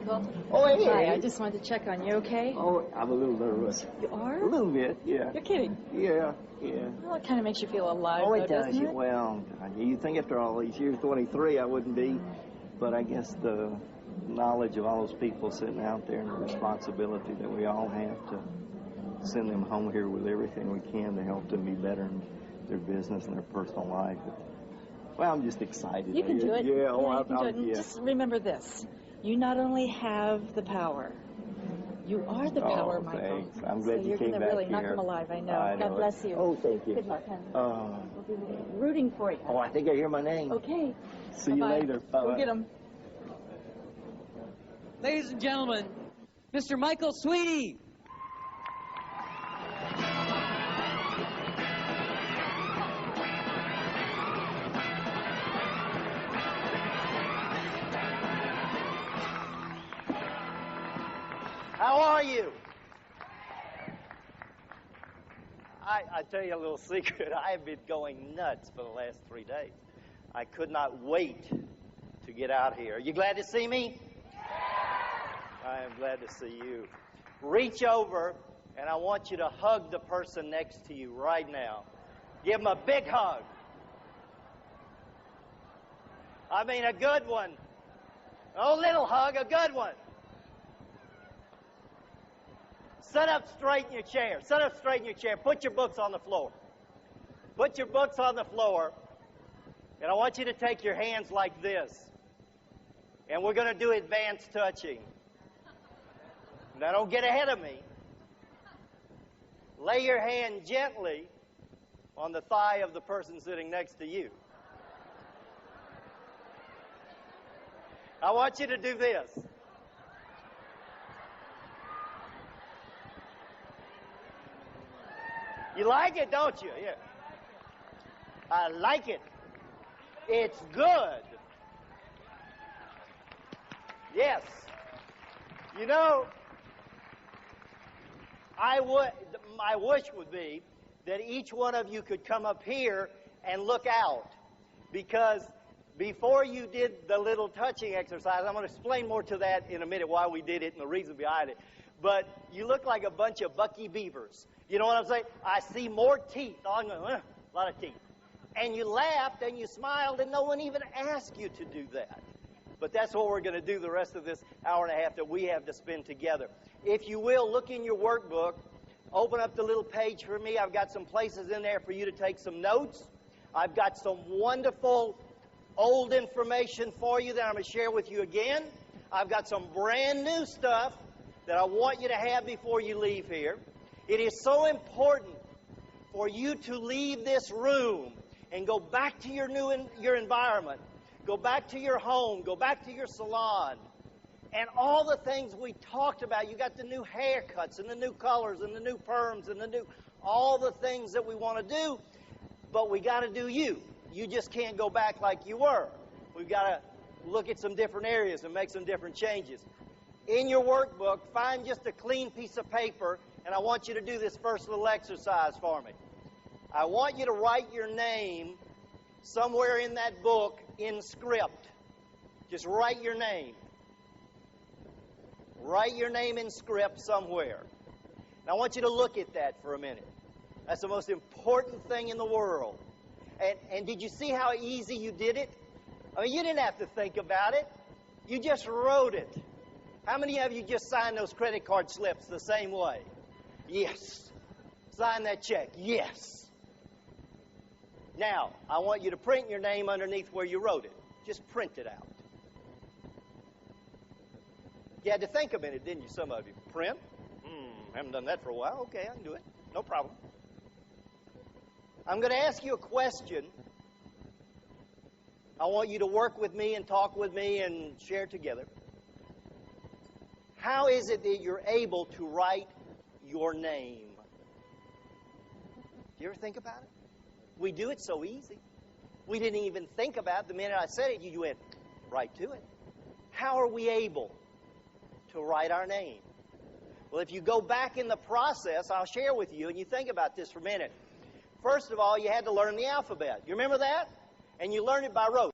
Michael. Oh, hey. Hi, I just wanted to check on you, okay? Oh, I'm a little nervous. You are? A little bit, yeah. You're kidding. Yeah. Well, it kind of makes you feel alive, Oh, it though, does. doesn't it? Well, you think after all these years, 23, I wouldn't be. But I guess the knowledge of all those people sitting out there and the responsibility that we all have to send them home here with everything we can to help them be better in their business and their personal life. Well, I'm just excited. You can do it. Yeah, you can do it. Yeah. Just remember this. You not only have the power, you are the power, Michael. Thanks. I'm glad you came back here. You're going to really knock them alive, I know. God bless you. Oh, thank you. Good luck, honey. We'll be rooting for you. Oh, I think I hear my name. Okay. See you later. Bye-bye. Go get them. Ladies and gentlemen, Mr. Michael Sweeny. How are you? I tell you a little secret. I have been going nuts for the last 3 days. I could not wait to get out here. Are you glad to see me? I am glad to see you. Reach over, and I want you to hug the person next to you right now. Give them a big hug. I mean a good one. No little hug, a good one. Sit up straight in your chair. Sit up straight in your chair. Put your books on the floor. Put your books on the floor. And I want you to take your hands like this. And we're going to do advanced touching. Now, don't get ahead of me. Lay your hand gently on the thigh of the person sitting next to you. I want you to do this. You like it, don't you? Yeah. I like it. It's good. Yes. You know, my wish would be that each one of you could come up here and look out. Because before you did the little touching exercise, I'm going to explain more to that in a minute why we did it and the reason behind it. But you look like a bunch of Bucky Beavers. You know what I'm saying? I see more teeth. Oh, I'm going, a lot of teeth. And you laughed and you smiled and no one even asked you to do that. But that's what we're going to do the rest of this hour and a half that we have to spend together. If you will, look in your workbook. Open up the little page for me. I've got some places in there for you to take some notes. I've got some wonderful old information for you that I'm going to share with you again. I've got some brand new stuff that I want you to have before you leave here. It is so important for you to leave this room and go back to your environment. Go back to your home. Go back to your salon. And all the things we talked about. You got the new haircuts and the new colors and the new perms and all the things that we want to do. But we got to do you. You just can't go back like you were. We've got to look at some different areas and make some different changes. In your workbook, find just a clean piece of paper, and I want you to do this first little exercise for me. I want you to write your name somewhere in that book in script. Just write your name. Write your name in script somewhere. Now, I want you to look at that for a minute. That's the most important thing in the world. And did you see how easy you did it? I mean, you didn't have to think about it. You just wrote it. How many of you just signed those credit card slips the same way? Yes. Sign that check. Yes. Now, I want you to print your name underneath where you wrote it. Just print it out. You had to think a minute, didn't you, some of you? Print? Haven't done that for a while. Okay, I can do it. No problem. I'm going to ask you a question. I want you to work with me and talk with me and share together. How is it that you're able to write your name? Do you ever think about it? We do it so easy. We didn't even think about it. The minute I said it, you went right to it. How are we able to write our name? Well, if you go back in the process, I'll share with you, and you think about this for a minute. First of all, you had to learn the alphabet. You remember that? And you learned it by rote.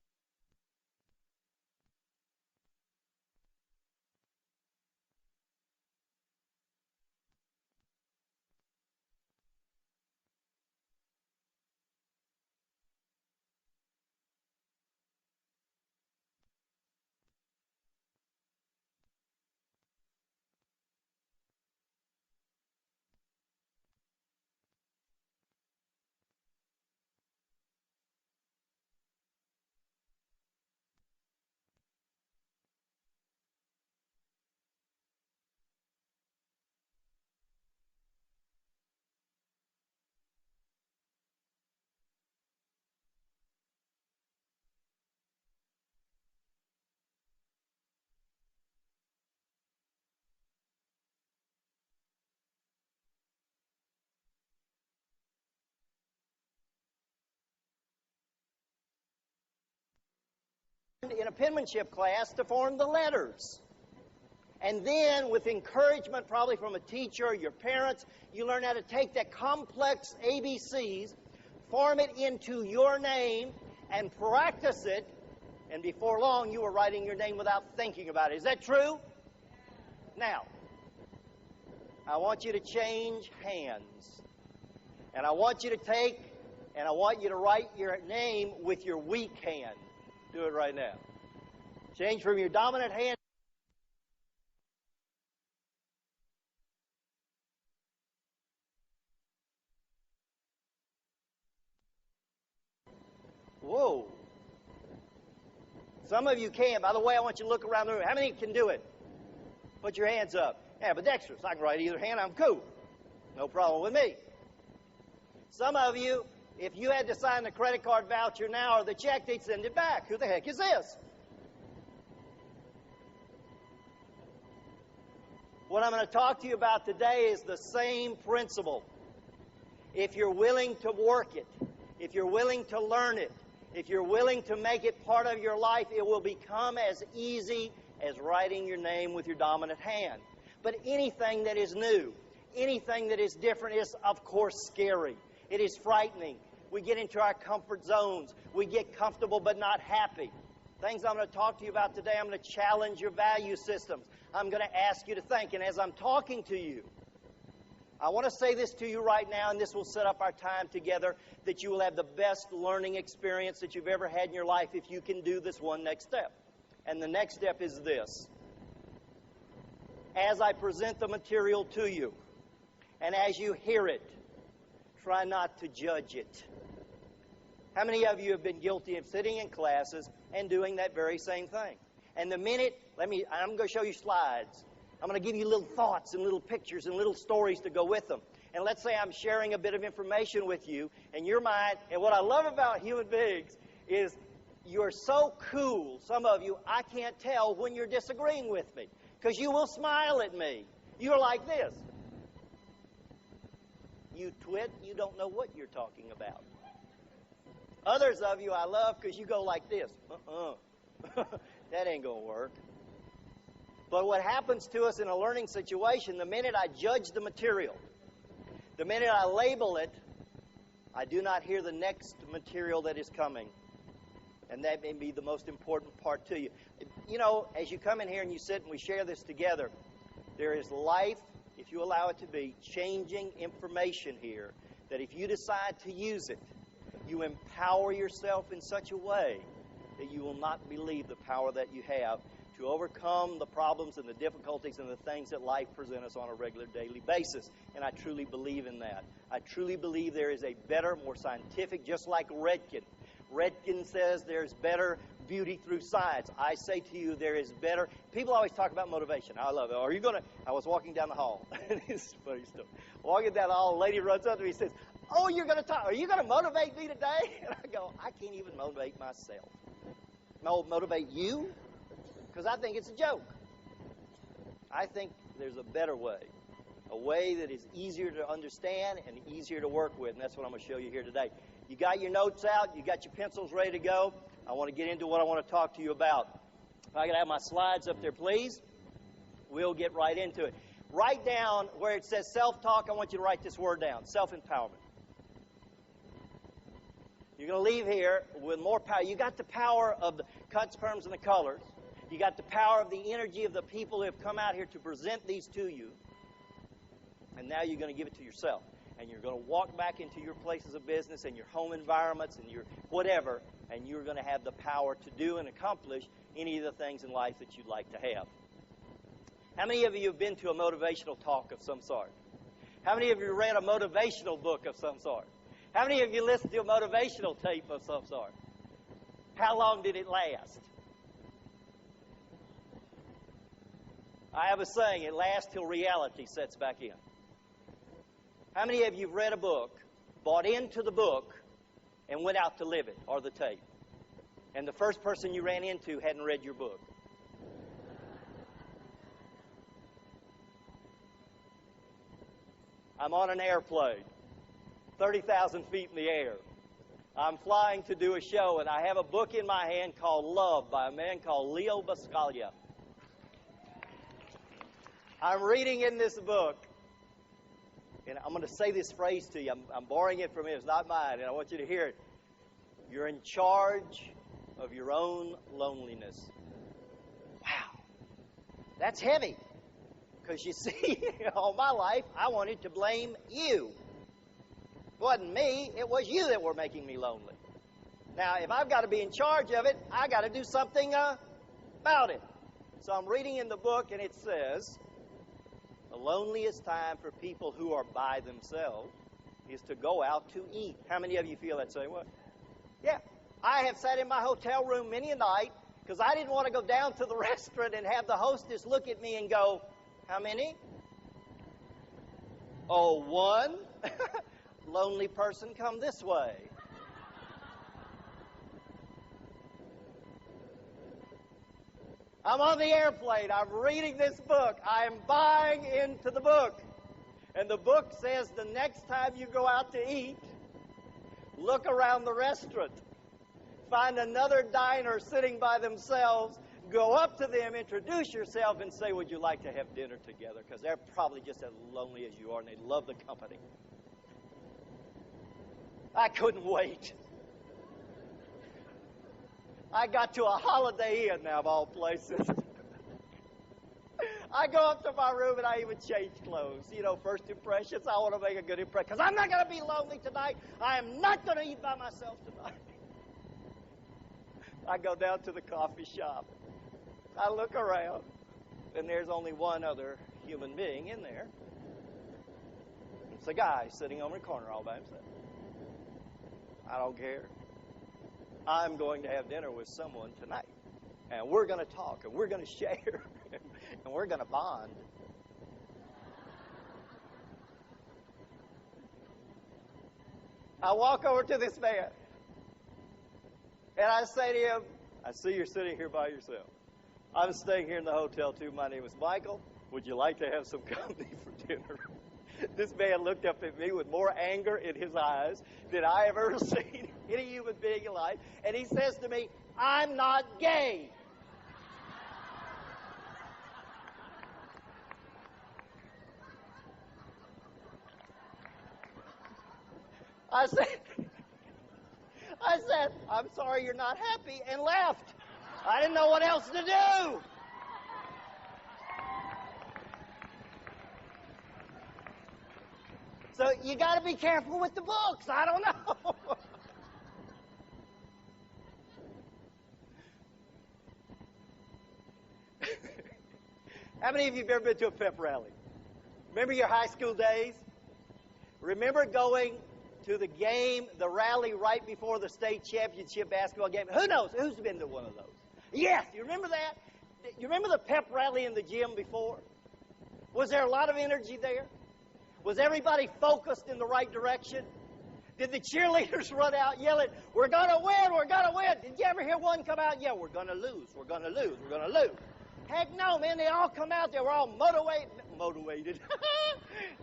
in a penmanship class to form the letters. And then, with encouragement probably from a teacher or your parents, you learn how to take that complex ABCs, form it into your name, and practice it. And before long, you were writing your name without thinking about it. Is that true? Now, I want you to change hands. And I want you to take, and I want you to write your name with your weak hand. Do it right now. Change from your dominant hand. Whoa. Some of you can. By the way, I want you to look around the room. How many can do it? Put your hands up. Yeah, but dexterous. I can write either hand. I'm cool. No problem with me. Some of you, if you had to sign the credit card voucher now or the check, they'd send it back. Who the heck is this? What I'm going to talk to you about today is the same principle. If you're willing to work it, if you're willing to learn it, if you're willing to make it part of your life, it will become as easy as writing your name with your dominant hand. But anything that is new, anything that is different is, of course, scary. It is frightening. We get into our comfort zones. We get comfortable but not happy. Things I'm going to talk to you about today, I'm going to challenge your value systems. I'm going to ask you to think. And as I'm talking to you, I want to say this to you right now, and this will set up our time together, that you will have the best learning experience that you've ever had in your life if you can do this one next step. And the next step is this. As I present the material to you, and as you hear it, try not to judge it. How many of you have been guilty of sitting in classes and doing that very same thing? And the minute, I'm going to show you slides. I'm going to give you little thoughts and little pictures and little stories to go with them. And let's say I'm sharing a bit of information with you, and your mind, and what I love about human beings is you're so cool, some of you, I can't tell when you're disagreeing with me, because you will smile at me. You're like this. You twit, you don't know what you're talking about. Others of you I love because you go like this. That ain't going to work. But what happens to us in a learning situation, the minute I judge the material, the minute I label it, I do not hear the next material that is coming. And that may be the most important part to you. You know, as you come in here and you sit and we share this together, there is life, if you allow it to be, changing information here that if you decide to use it, you empower yourself in such a way that you will not believe the power that you have to overcome the problems and the difficulties and the things that life presents us on a regular daily basis. And I truly believe in that. I truly believe there is a better, more scientific, just like REDKIN. REDKIN says there's better beauty through science. I say to you, there is better. People always talk about motivation. I love it. Are you going to? I was walking down the hall. This is funny stuff. Walking down the hall, a lady runs up to me and says, "Oh, you're going to talk. Are you going to motivate me today?" And I go, "I can't even motivate myself." Motivate you? Because I think it's a joke. I think there's a better way. A way that is easier to understand and easier to work with. And that's what I'm going to show you here today. You got your notes out. You got your pencils ready to go. I want to get into what I want to talk to you about. If I could have my slides up there, please. We'll get right into it. Write down where it says self-talk. I want you to write this word down. Self-empowerment. You're going to leave here with more power. You got the power of the cuts, perms, and the colors. You got the power of the energy of the people who have come out here to present these to you. And now you're going to give it to yourself. And you're going to walk back into your places of business and your home environments and your whatever, and you're going to have the power to do and accomplish any of the things in life that you'd like to have. How many of you have been to a motivational talk of some sort? How many of you read a motivational book of some sort? How many of you listened to a motivational tape of some sort? How long did it last? I have a saying, it lasts till reality sets back in. How many of you have read a book, bought into the book, and went out to live it, or the tape? And the first person you ran into hadn't read your book. I'm on an airplane, 30,000 feet in the air. I'm flying to do a show, and I have a book in my hand called Love by a man called Leo Buscaglia. I'm reading in this book, and I'm going to say this phrase to you. I'm borrowing it from him. It's not mine, and I want you to hear it. You're in charge of your own loneliness. Wow. That's heavy. Because you see, all my life, I wanted to blame you. It wasn't me. It was you that were making me lonely. Now, if I've got to be in charge of it, I got to do something about it. So I'm reading in the book, and it says, the loneliest time for people who are by themselves is to go out to eat. How many of you feel that same way? Yeah. I have sat in my hotel room many a night because I didn't want to go down to the restaurant and have the hostess look at me and go, how many? Oh, one? Lonely person, come this way. I'm on the airplane. I'm reading this book. I'm buying into the book. And the book says the next time you go out to eat, look around the restaurant. Find another diner sitting by themselves. Go up to them, introduce yourself, and say, would you like to have dinner together? Because they're probably just as lonely as you are, and they love the company. I couldn't wait. I got to a Holiday Inn now, of all places. I go up to my room and I even change clothes. You know, first impressions, I want to make a good impression. Because I'm not going to be lonely tonight. I am not going to eat by myself tonight. I go down to the coffee shop. I look around, and there's only one other human being in there. It's a guy sitting over in the corner all by himself. I don't care. I'm going to have dinner with someone tonight. And we're going to talk, and we're going to share, and we're going to bond. I walk over to this man, and I say to him, I see you're sitting here by yourself. I'm staying here in the hotel, too. My name is Michael. Would you like to have some company for dinner? This man looked up at me with more anger in his eyes than I have ever seen any human being in life. And he says to me, I'm not gay. I said, I'm sorry you're not happy, and left. I didn't know what else to do. So you got to be careful with the books. I don't know. How many of you have ever been to a pep rally? Remember your high school days? Remember going to the game, the rally right before the state championship basketball game? Who knows? Who's been to one of those? Yes, you remember that? You remember the pep rally in the gym before? Was there a lot of energy there? Was everybody focused in the right direction? Did the cheerleaders run out yelling, we're going to win, we're going to win? Did you ever hear one come out and yell, we're going to lose, we're going to lose, we're going to lose? Heck no, man, they all come out, they were all motivated.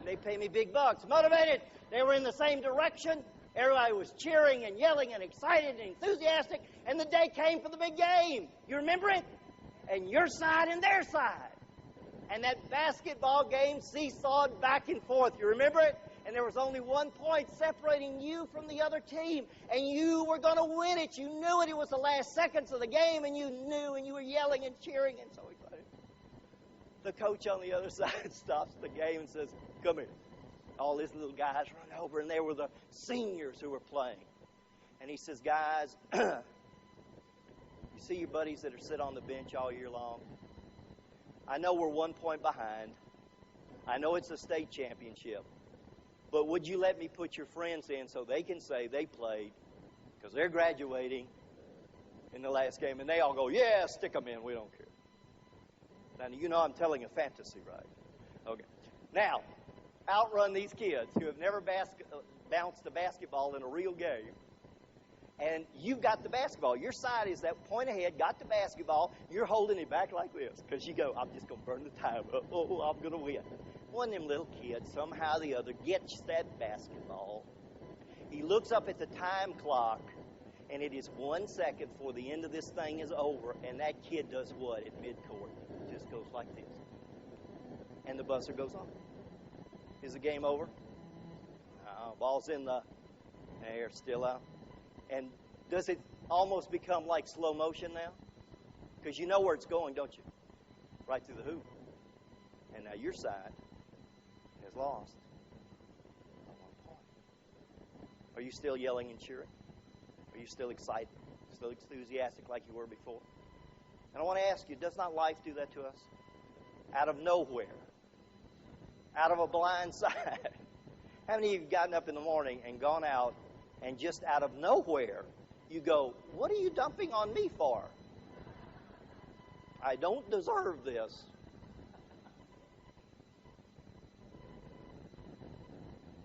They pay me big bucks. Motivated. They were in the same direction. Everybody was cheering and yelling and excited and enthusiastic, and the day came for the big game. You remember it? And your side and their side. And that basketball game seesawed back and forth. You remember it? And there was only 1 point separating you from the other team. And you were going to win it. You knew it. It was the last seconds of the game, and you knew, and you were yelling and cheering and so excited. The coach on the other side stops the game and says, come here. All these little guys run over, and they were the seniors who were playing. And he says, guys, you see your buddies that are sit on the bench all year long? I know we're 1 point behind. I know it's a state championship. But would you let me put your friends in so they can say they played because they're graduating in the last game? And they all go, yeah, stick them in. We don't care. Now, you know I'm telling a fantasy, right? Okay. Now, outrun these kids who have never bounced a basketball in a real game. And you've got the basketball. Your side is that point ahead, got the basketball. You're holding it back like this because you go, I'm just going to burn the time up. Oh, I'm going to win. One of them little kids, somehow or the other, gets that basketball. He looks up at the time clock, and it is 1 second before the end of this thing is over, and that kid does what at midcourt? Just goes like this. And the buzzer goes on. Is the game over? Ball's in the air, still out. And does it almost become like slow motion now? Because you know where it's going, don't you? Right through the hoop. And now your side has lost by 1 point. Are you still yelling and cheering? Are you still excited? Still enthusiastic like you were before? And I want to ask you, does not life do that to us? Out of nowhere. Out of a blind side. How many of you have gotten up in the morning and gone out and just out of nowhere you go, what are you dumping on me for? I don't deserve this.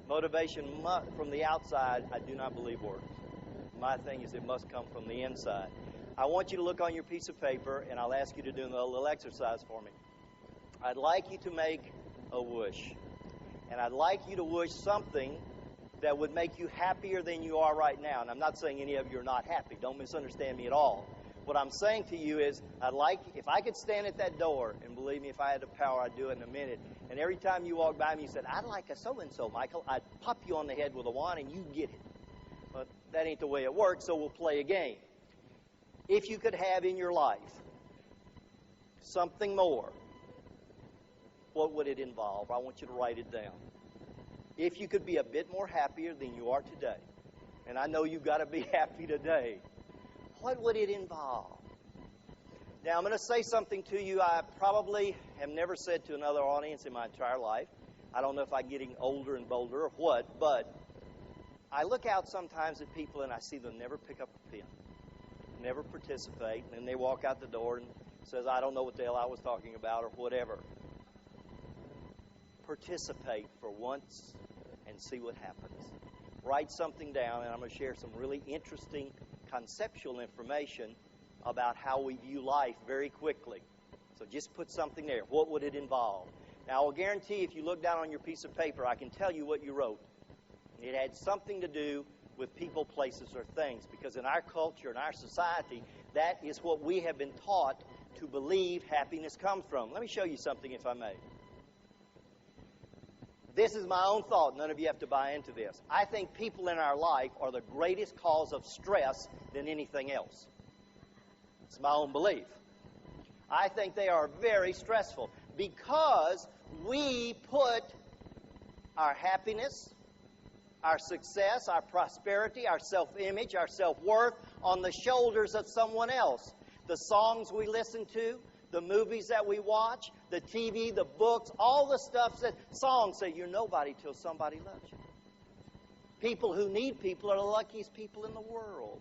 Motivation from the outside, I do not believe works. My thing is it must come from the inside. I want you to look on your piece of paper, and I'll ask you to do a little exercise for me. I'd like you to make a wish. And I'd like you to wish something that would make you happier than you are right now. And I'm not saying any of you are not happy. Don't misunderstand me at all. What I'm saying to you is, I'd like, if I could stand at that door, and believe me, if I had the power, I'd do it in a minute. And every time you walk by me, you said, I'd like a so-and-so, Michael, I'd pop you on the head with a wand and you get it. But that ain't the way it works, so we'll play a game. If you could have in your life something more, what would it involve? I want you to write it down. If you could be a bit more happier than you are today, and I know you've got to be happy today, what would it involve? Now, I'm going to say something to you I probably have never said to another audience in my entire life. I don't know if I'm getting older and bolder or what, but I look out sometimes at people and I see them never pick up a pen, never participate, and then they walk out the door and says, I don't know what the hell I was talking about or whatever. Participate for once and see what happens. Write something down, and I'm going to share some really interesting conceptual information about how we view life very quickly. So just put something there. What would it involve? Now, I will guarantee if you look down on your piece of paper, I can tell you what you wrote. It had something to do with people, places, or things, because in our culture, in our society, that is what we have been taught to believe happiness comes from. Let me show you something, if I may. This is my own thought. None of you have to buy into this. I think people in our life are the greatest cause of stress than anything else. It's my own belief. I think they are very stressful because we put our happiness, our success, our prosperity, our self-image, our self-worth on the shoulders of someone else. The songs we listen to, the movies that we watch, the TV, the books, all the stuff that songs say you're nobody till somebody loves you. People who need people are the luckiest people in the world.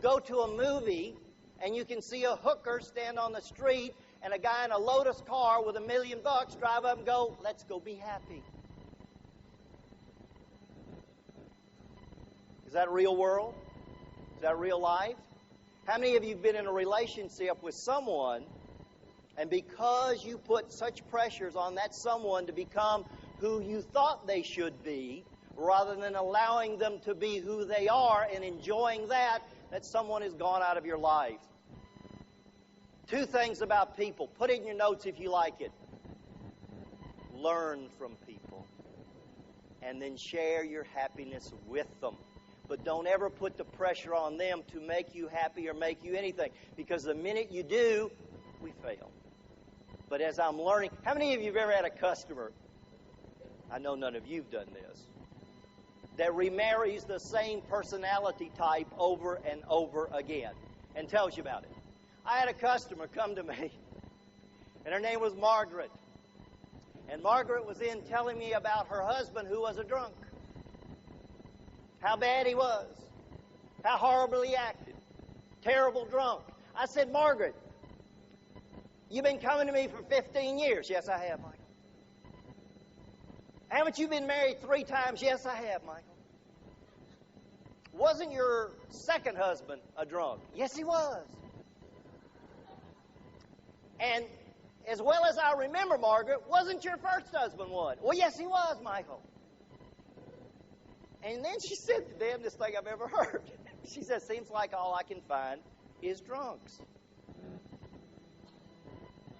Go to a movie and you can see a hooker stand on the street and a guy in a Lotus car with $1 million drive up and go, let's go be happy. Is that real world? Is that real life? How many of you have been in a relationship with someone, and because you put such pressures on that someone to become who you thought they should be, rather than allowing them to be who they are and enjoying that someone has gone out of your life? Two things about people. Put it in your notes if you like it. Learn from people. And then share your happiness with them. But don't ever put the pressure on them to make you happy or make you anything. Because the minute you do, we fail. But as I'm learning, how many of you have ever had a customer, I know none of you have done this, that remarries the same personality type over and over again and tells you about it? I had a customer come to me, and her name was Margaret. And Margaret was in telling me about her husband who was a drunk. How bad he was. How horribly he acted. Terrible drunk. I said, Margaret, you've been coming to me for 15 years. Yes, I have, Michael. Haven't you been married 3 times? Yes, I have, Michael. Wasn't your second husband a drunk? Yes, he was. And as well as I remember, Margaret, wasn't your first husband one? Well, yes, he was, Michael. And then she said the damnedest thing I've ever heard. She said, seems like all I can find is drunks.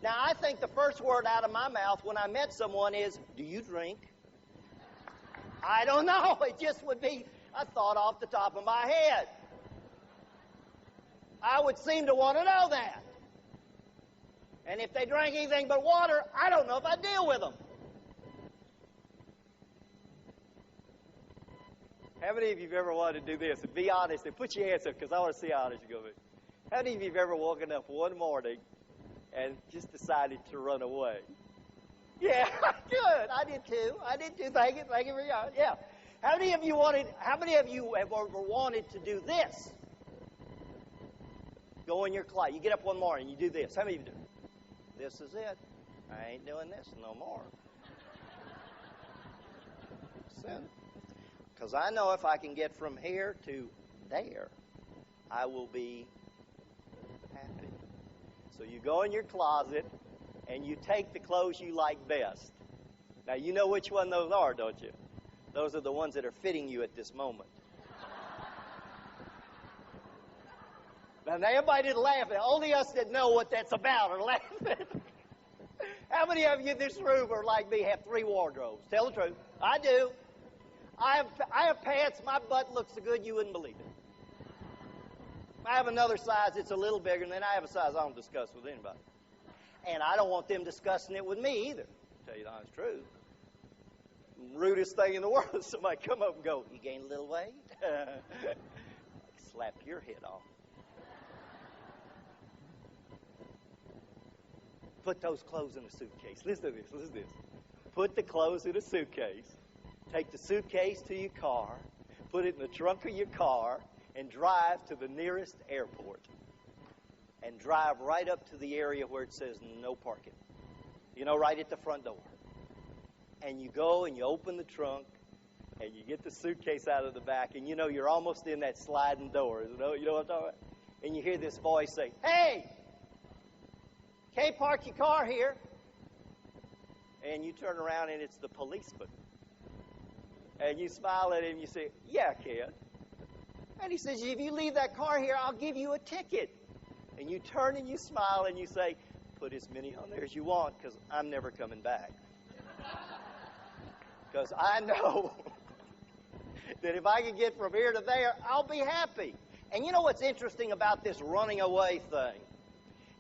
Now, I think the first word out of my mouth when I met someone is, do you drink? I don't know. It just would be a thought off the top of my head. I would seem to want to know that. And if they drank anything but water, I don't know if I'd deal with them. How many of you have ever wanted to do this? And be honest and put your hands up because I want to see how honest you're going to be. How many of you have ever woken up one morning and just decided to run away? Yeah, good. I did too. Thank you for your yeah. How many of you have ever wanted to do this? Go in your closet. You get up one morning, you do this. How many of you do? This is it. I ain't doing this no more. Sin. Because I know if I can get from here to there, I will be happy. So you go in your closet and you take the clothes you like best. Now, you know which one those are, don't you? Those are the ones that are fitting you at this moment. Now everybody didn't laugh. Only us that know what that's about are laughing. How many of you in this room are like me, have 3 wardrobes? Tell the truth. I do. I have pants, my butt looks so good you wouldn't believe it. I have another size that's a little bigger, and then I have a size I don't discuss with anybody. And I don't want them discussing it with me either, to tell you the honest truth. Rudest thing in the world is somebody come up and go, you gained a little weight? Slap your head off. Put those clothes in a suitcase. Listen to this. Put the clothes in a suitcase. Take the suitcase to your car. Put it in the trunk of your car and drive to the nearest airport. And drive right up to the area where it says no parking. You know, right at the front door. And you go and you open the trunk and you get the suitcase out of the back and you know you're almost in that sliding door. You know what I'm talking about? And you hear this voice say, hey! Can't park your car here. And you turn around and it's the policeman. And you smile at him and you say, yeah, I can. And he says, if you leave that car here, I'll give you a ticket. And you turn and you smile and you say, put as many on there as you want because I'm never coming back. Because I know that if I can get from here to there, I'll be happy. And you know what's interesting about this running away thing?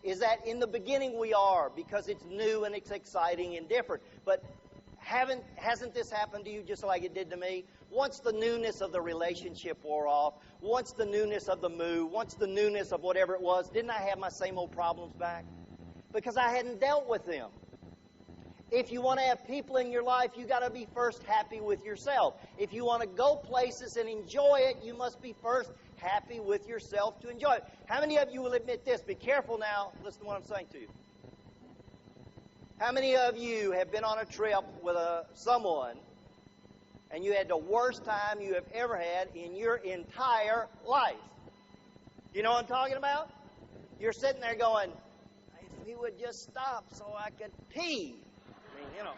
Is that in the beginning we are, because it's new and it's exciting and different. But hasn't this happened to you just like it did to me? Once the newness of the relationship wore off, once the newness of the move, once the newness of whatever it was, didn't I have my same old problems back? Because I hadn't dealt with them. If you want to have people in your life, you got to be first happy with yourself. If you want to go places and enjoy it, you must be first happy with yourself to enjoy it. How many of you will admit this? Be careful now. Listen to what I'm saying to you. How many of you have been on a trip with someone and you had the worst time you have ever had in your entire life? You know what I'm talking about? You're sitting there going, if he would just stop so I could pee. I mean, you know.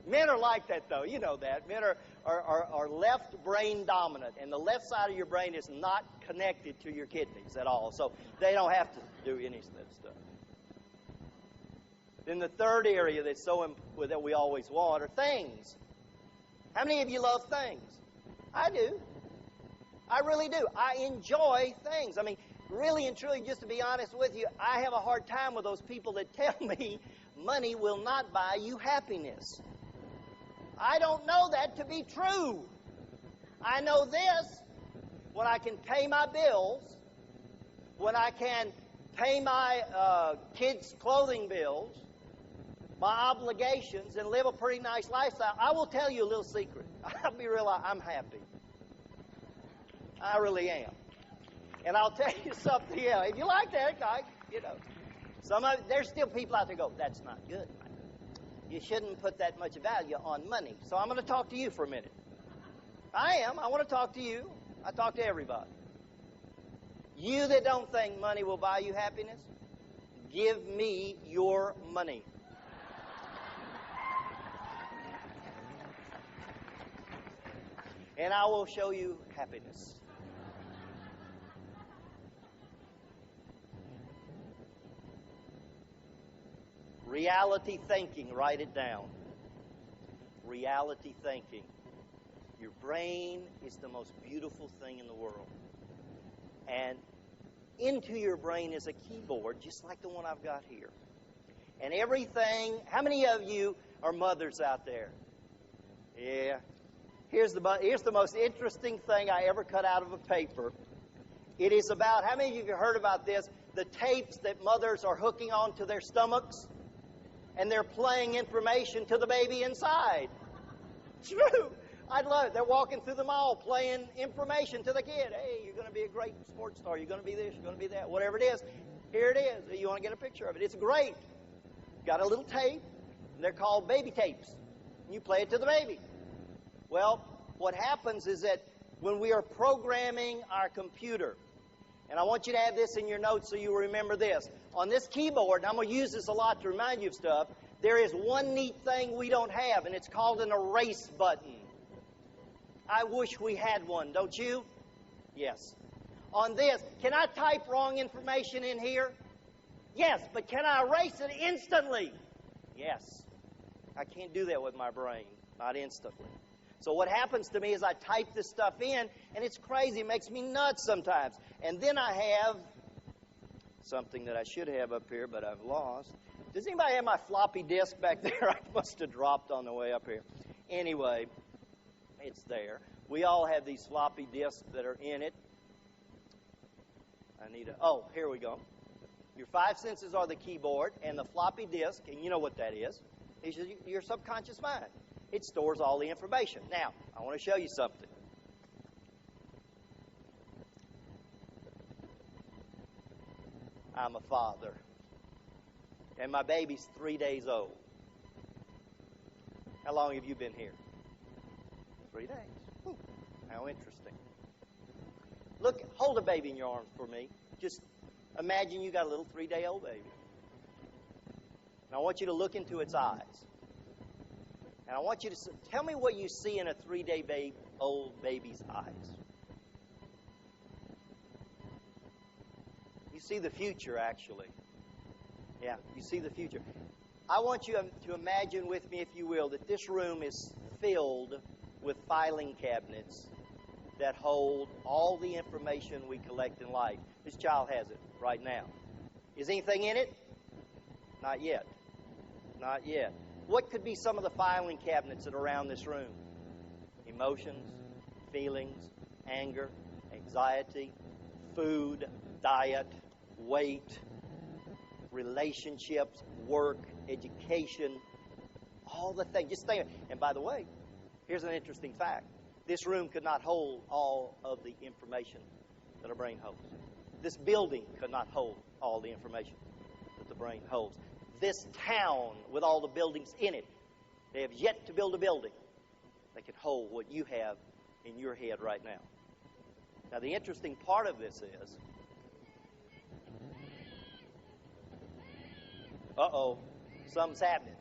Men are like that, though. You know that. Men are left brain dominant, and the left side of your brain is not connected to your kidneys at all, so they don't have to do any of that stuff. Then the third area that's that we always want are things. How many of you love things? I do. I really do. I enjoy things. I mean, really and truly, just to be honest with you, I have a hard time with those people that tell me money will not buy you happiness. I don't know that to be true. I know this, when I can pay my bills, when I can pay my kids' clothing bills, my obligations, and live a pretty nice lifestyle, I will tell you a little secret. I'll be real, I'm happy. I really am. And I'll tell you something else. If you like that, you know, there's still people out there go, that's not good. You shouldn't put that much value on money. So I'm going to talk to you for a minute. I am. I want to talk to you. I talk to everybody. You that don't think money will buy you happiness, give me your money. and I will show you happiness. Reality thinking, write it down. Reality thinking. Your brain is the most beautiful thing in the world. And into your brain is a keyboard, just like the one I've got here. And everything, how many of you are mothers out there? Yeah. Here's the most interesting thing I ever cut out of a paper. It is about, how many of you have heard about this? The tapes that mothers are hooking onto their stomachs, and they're playing information to the baby inside. True. I'd love it. They're walking through the mall playing information to the kid. Hey, you're going to be a great sports star. You're going to be this. You're going to be that. Whatever it is, here it is. You want to get a picture of it. It's great. Got a little tape. And they're called baby tapes. And you play it to the baby. Well, what happens is that when we are programming our computer, and I want you to have this in your notes so you remember this. On this keyboard, and I'm going to use this a lot to remind you of stuff, there is one neat thing we don't have, and it's called an erase button. I wish we had one, don't you? Yes. On this, can I type wrong information in here? Yes, but can I erase it instantly? Yes. I can't do that with my brain, not instantly. So what happens to me is I type this stuff in, and it's crazy. It makes me nuts sometimes. And then I have something that I should have up here, but I've lost. Does anybody have my floppy disk back there? I must have dropped on the way up here. Anyway, it's there. We all have these floppy disks that are in it. Oh, here we go. Your five senses are the keyboard, and the floppy disk, and you know what that is your subconscious mind. It stores all the information. Now, I want to show you something. I'm a father, and my baby's 3 days old. How long have you been here? 3 days. Whew, how interesting. Look, hold a baby in your arms for me. Just imagine you got a little 3-day-old baby. And I want you to look into its eyes. And I want you to tell me what you see in a 3-day-old baby's eyes. You see the future, actually. Yeah, you see the future. I want you to imagine with me, if you will, that this room is filled with filing cabinets that hold all the information we collect in life. This child has it right now. Is anything in it? Not yet. Not yet. What could be some of the filing cabinets that are around this room? Emotions, feelings, anger, anxiety, food, diet, weight, relationships, work, education, all the things. Just think. And by the way, here's an interesting fact. This room could not hold all of the information that a brain holds. This building could not hold all the information that the brain holds. This town with all the buildings in it, they have yet to build a building that can hold what you have in your head right now. Now, the interesting part of this is, something's happening.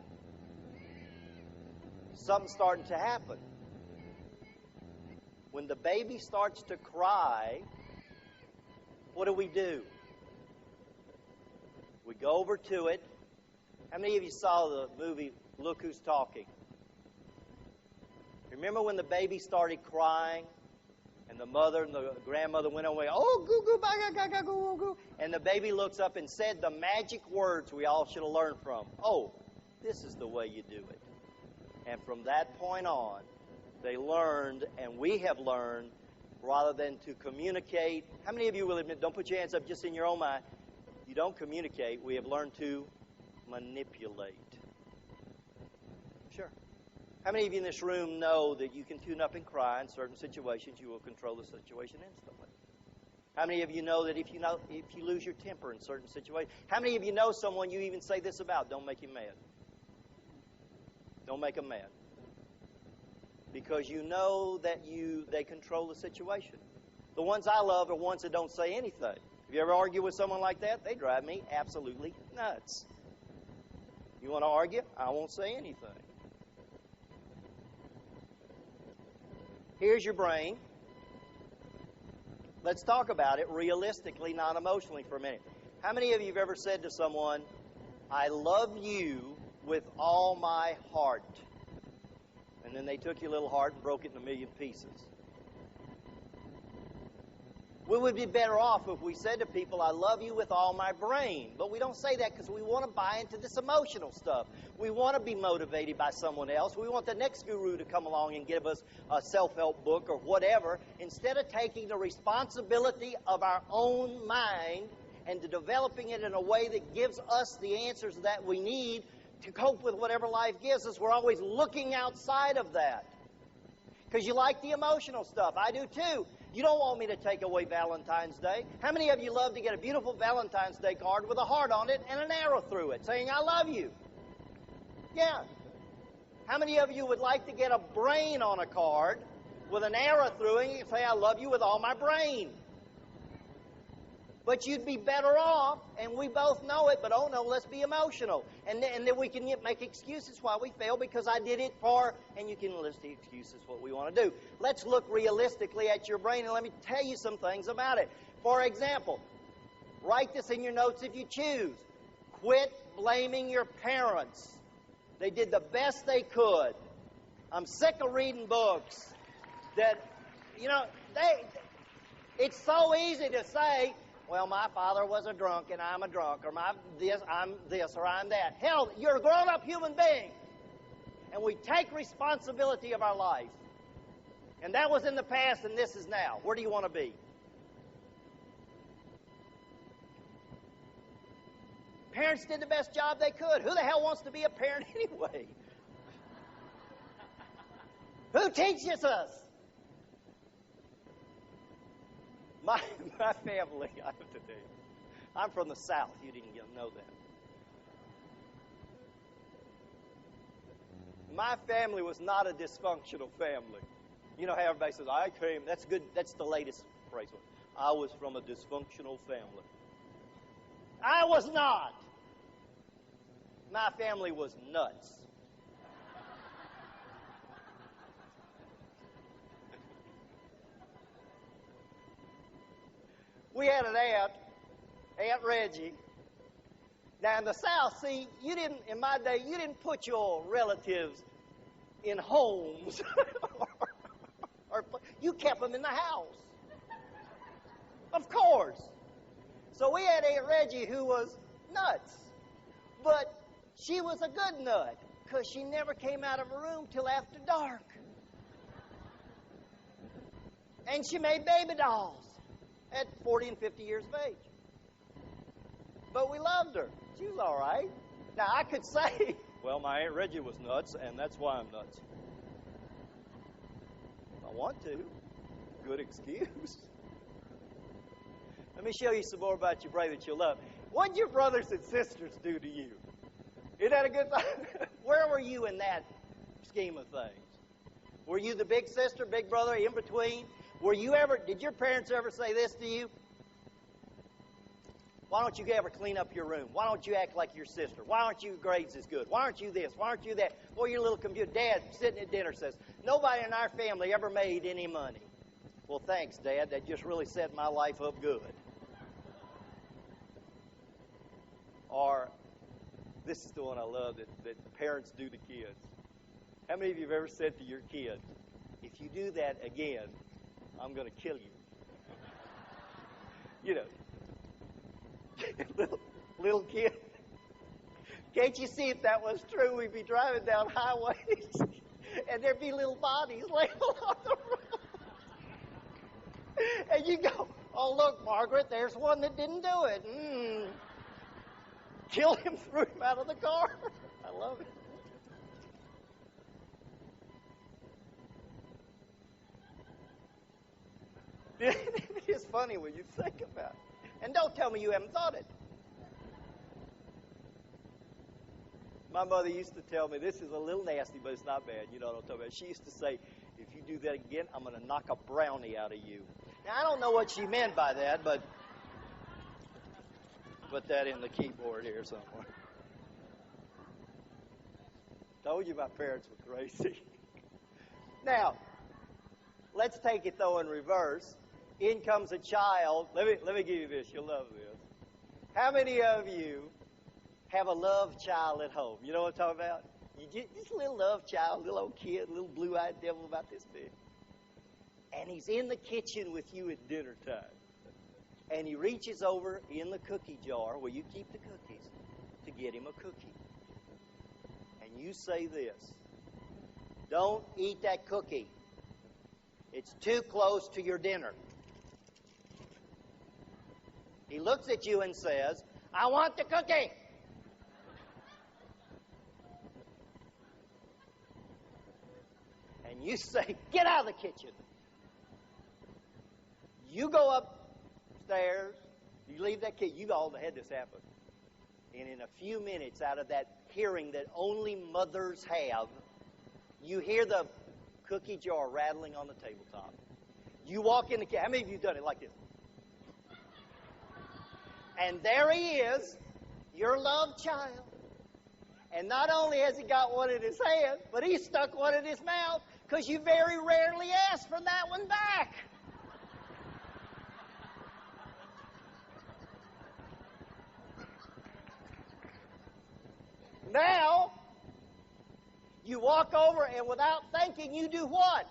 Something's starting to happen. When the baby starts to cry, what do? We go over to it. How many of you saw the movie Look Who's Talking? Remember when the baby started crying and the mother and the grandmother went away, oh, goo, goo, ba, ga, ga, goo, goo, and the baby looks up and said the magic words we all should have learned from. Oh, this is the way you do it. And from that point on, they learned, and we have learned, rather than to communicate. How many of you will admit, don't put your hands up just in your own mind, you don't communicate, we have learned to manipulate. Sure. How many of you in this room know that you can tune up and cry in certain situations, you will control the situation instantly? How many of you know that if you lose your temper in certain situations? How many of you know someone you even say this about? Don't make him mad. Don't make them mad. Because you know that they control the situation. The ones I love are ones that don't say anything. Have you ever argued with someone like that? They drive me absolutely nuts. You want to argue? I won't say anything. Here's your brain. Let's talk about it realistically, not emotionally for a minute. How many of you have ever said to someone, I love you with all my heart? And then they took your little heart and broke it in a million pieces. We would be better off if we said to people, I love you with all my brain. But we don't say that because we want to buy into this emotional stuff. We want to be motivated by someone else. We want the next guru to come along and give us a self-help book or whatever, instead of taking the responsibility of our own mind and to developing it in a way that gives us the answers that we need to cope with whatever life gives us. We're always looking outside of that. Because you like the emotional stuff. I do too. You don't want me to take away Valentine's Day. How many of you love to get a beautiful Valentine's Day card with a heart on it and an arrow through it saying, I love you? Yeah. How many of you would like to get a brain on a card with an arrow through it and say, I love you with all my brain? But you'd be better off, and we both know it, but oh no, let's be emotional. And then we can make excuses why we fail because I did it for, and you can list the excuses what we want to do. Let's look realistically at your brain, and let me tell you some things about it. For example, write this in your notes if you choose. Quit blaming your parents. They did the best they could. I'm sick of reading books that, it's so easy to say, well, my father was a drunk and I'm a drunk, or I'm this or I'm that. Hell, you're a grown-up human being. And we take responsibility of our life. And that was in the past and this is now. Where do you want to be? Parents did the best job they could. Who the hell wants to be a parent anyway? Who teaches us? My family, I have to tell you, I'm from the South. You didn't know that. My family was not a dysfunctional family. You know how everybody says, I came, that's good, that's the latest phrase. I was from a dysfunctional family. I was not. My family was nuts. We had an Aunt Reggie. Now in the South, see, in my day, you didn't put your relatives in homes. or you kept them in the house. Of course. So we had Aunt Reggie who was nuts. But she was a good nut because she never came out of her room till after dark. And she made baby dolls at 40 and 50 years of age. But we loved her. She was all right. Now, I could say, well, my Aunt Reggie was nuts, and that's why I'm nuts. If I want to. Good excuse. Let me show you some more about your brother that you love. What did your brothers and sisters do to you? Isn't that a good thing? Where were you in that scheme of things? Were you the big sister, big brother, in between? Did your parents ever say this to you? Why don't you ever clean up your room? Why don't you act like your sister? Why aren't you grades as good? Why aren't you this? Why aren't you that? Boy, your little computer. Dad, sitting at dinner, says, nobody in our family ever made any money. Well, thanks, Dad. That just really set my life up good. Or, this is the one I love that parents do to kids. How many of you have ever said to your kid, if you do that again, I'm going to kill you? You know, little kid. Can't you see if that was true? We'd be driving down highways and there'd be little bodies laying along the road. And you go, oh, look, Margaret, there's one that didn't do it. Kill him, threw him out of the car. I love it. It's funny when you think about it. And don't tell me you haven't thought it. My mother used to tell me, this is a little nasty, but it's not bad. You know what I'm talking about. She used to say, if you do that again, I'm going to knock a brownie out of you. Now, I don't know what she meant by that, but put that in the keyboard here somewhere. Told you my parents were crazy. Now, let's take it, though, in reverse. In comes a child. Let me give you this. You'll love this. How many of you have a love child at home? You know what I'm talking about? You get this little love child, little old kid, little blue-eyed devil about this big. And he's in the kitchen with you at dinner time. And he reaches over in the cookie jar where you keep the cookies to get him a cookie. And you say this, don't eat that cookie. It's too close to your dinner. He looks at you and says, I want the cookie. And you say, get out of the kitchen. You go upstairs, you leave that kid, you all had this happen. And in a few minutes, out of that hearing that only mothers have, you hear the cookie jar rattling on the tabletop. You walk in the kitchen. How many of you have done it like this? And there he is, your loved child. And not only has he got one in his hand, but he stuck one in his mouth, because you very rarely ask for that one back. Now, you walk over and without thinking, you do what?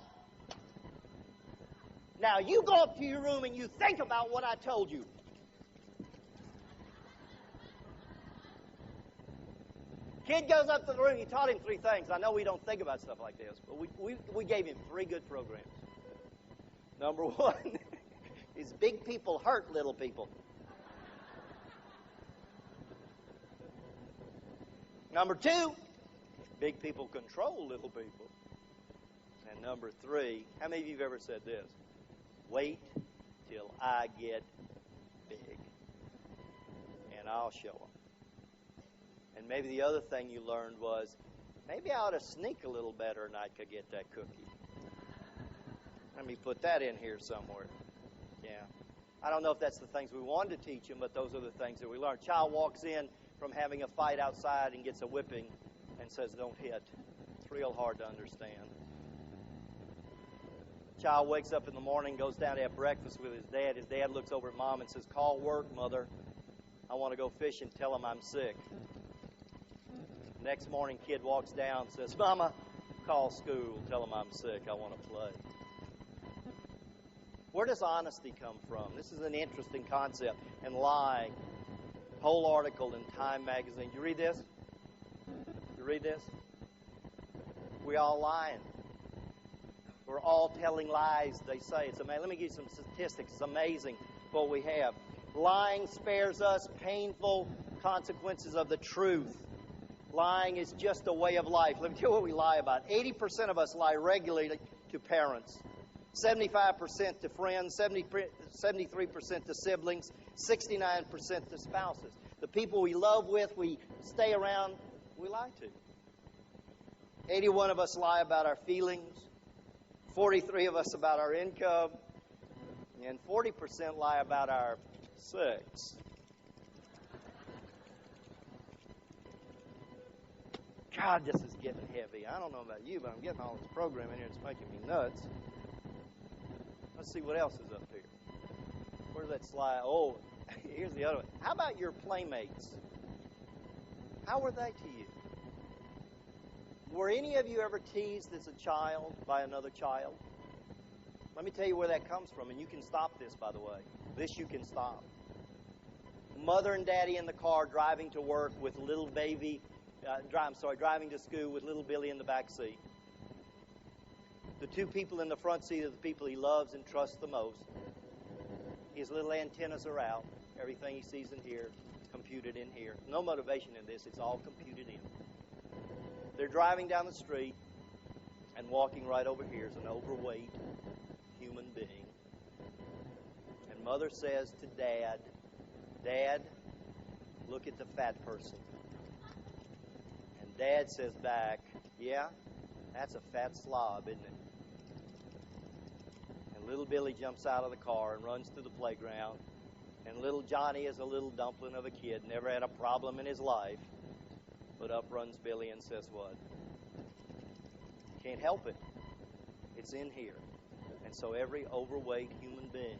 Now, you go up to your room and you think about what I told you. Kid goes up to the room. You taught him 3 things. I know we don't think about stuff like this, but we gave him 3 good programs. Number 1 is big people hurt little people. Number 2, big people control little people. And number 3, how many of you have ever said this? Wait till I get big, and I'll show them. And maybe the other thing you learned was, maybe I ought to sneak a little better and I could get that cookie. Let me put that in here somewhere. Yeah. I don't know if that's the things we wanted to teach them, but those are the things that we learned. Child walks in from having a fight outside and gets a whipping and says, don't hit. It's real hard to understand. Child wakes up in the morning, goes down to have breakfast with his dad. His dad looks over at mom and says, call work, mother. I want to go fishing. Tell him I'm sick. Next morning, kid walks down and says, Mama, call school. Tell him I'm sick. I want to play. Where does honesty come from? This is an interesting concept. And lying. Whole article in Time magazine. You read this? You read this? We all lying. We're all telling lies, they say. It's amazing. Let me give you some statistics. It's amazing what we have. Lying spares us painful consequences of the truth. Lying is just a way of life. Let me tell you what we lie about. 80% of us lie regularly to parents. 75% to friends, 73% to siblings, 69% to spouses. The people we love with, we stay around, we lie to. 81 of us lie about our feelings, 43 of us about our income, and 40% lie about our sex. God, this is getting heavy. I don't know about you, but I'm getting all this program in here. It's making me nuts. Let's see what else is up here. Where's that slide? Oh, here's the other one. How about your playmates? How were they to you? Were any of you ever teased as a child by another child? Let me tell you where that comes from, and you can stop this, by the way. This you can stop. Mother and daddy in the car driving to work with little baby, driving to school with little Billy in the back seat. The 2 people in the front seat are the people he loves and trusts the most. His little antennas are out. Everything he sees in here, computed in here. No motivation in this. It's all computed in. They're driving down the street, and walking right over here is an overweight human being. And mother says to dad, Dad, look at the fat person. And dad says back, yeah, that's a fat slob, isn't it? And little Billy jumps out of the car and runs to the playground. And little Johnny is a little dumpling of a kid, never had a problem in his life. But up runs Billy and says what? Can't help it. It's in here. And And so every overweight human being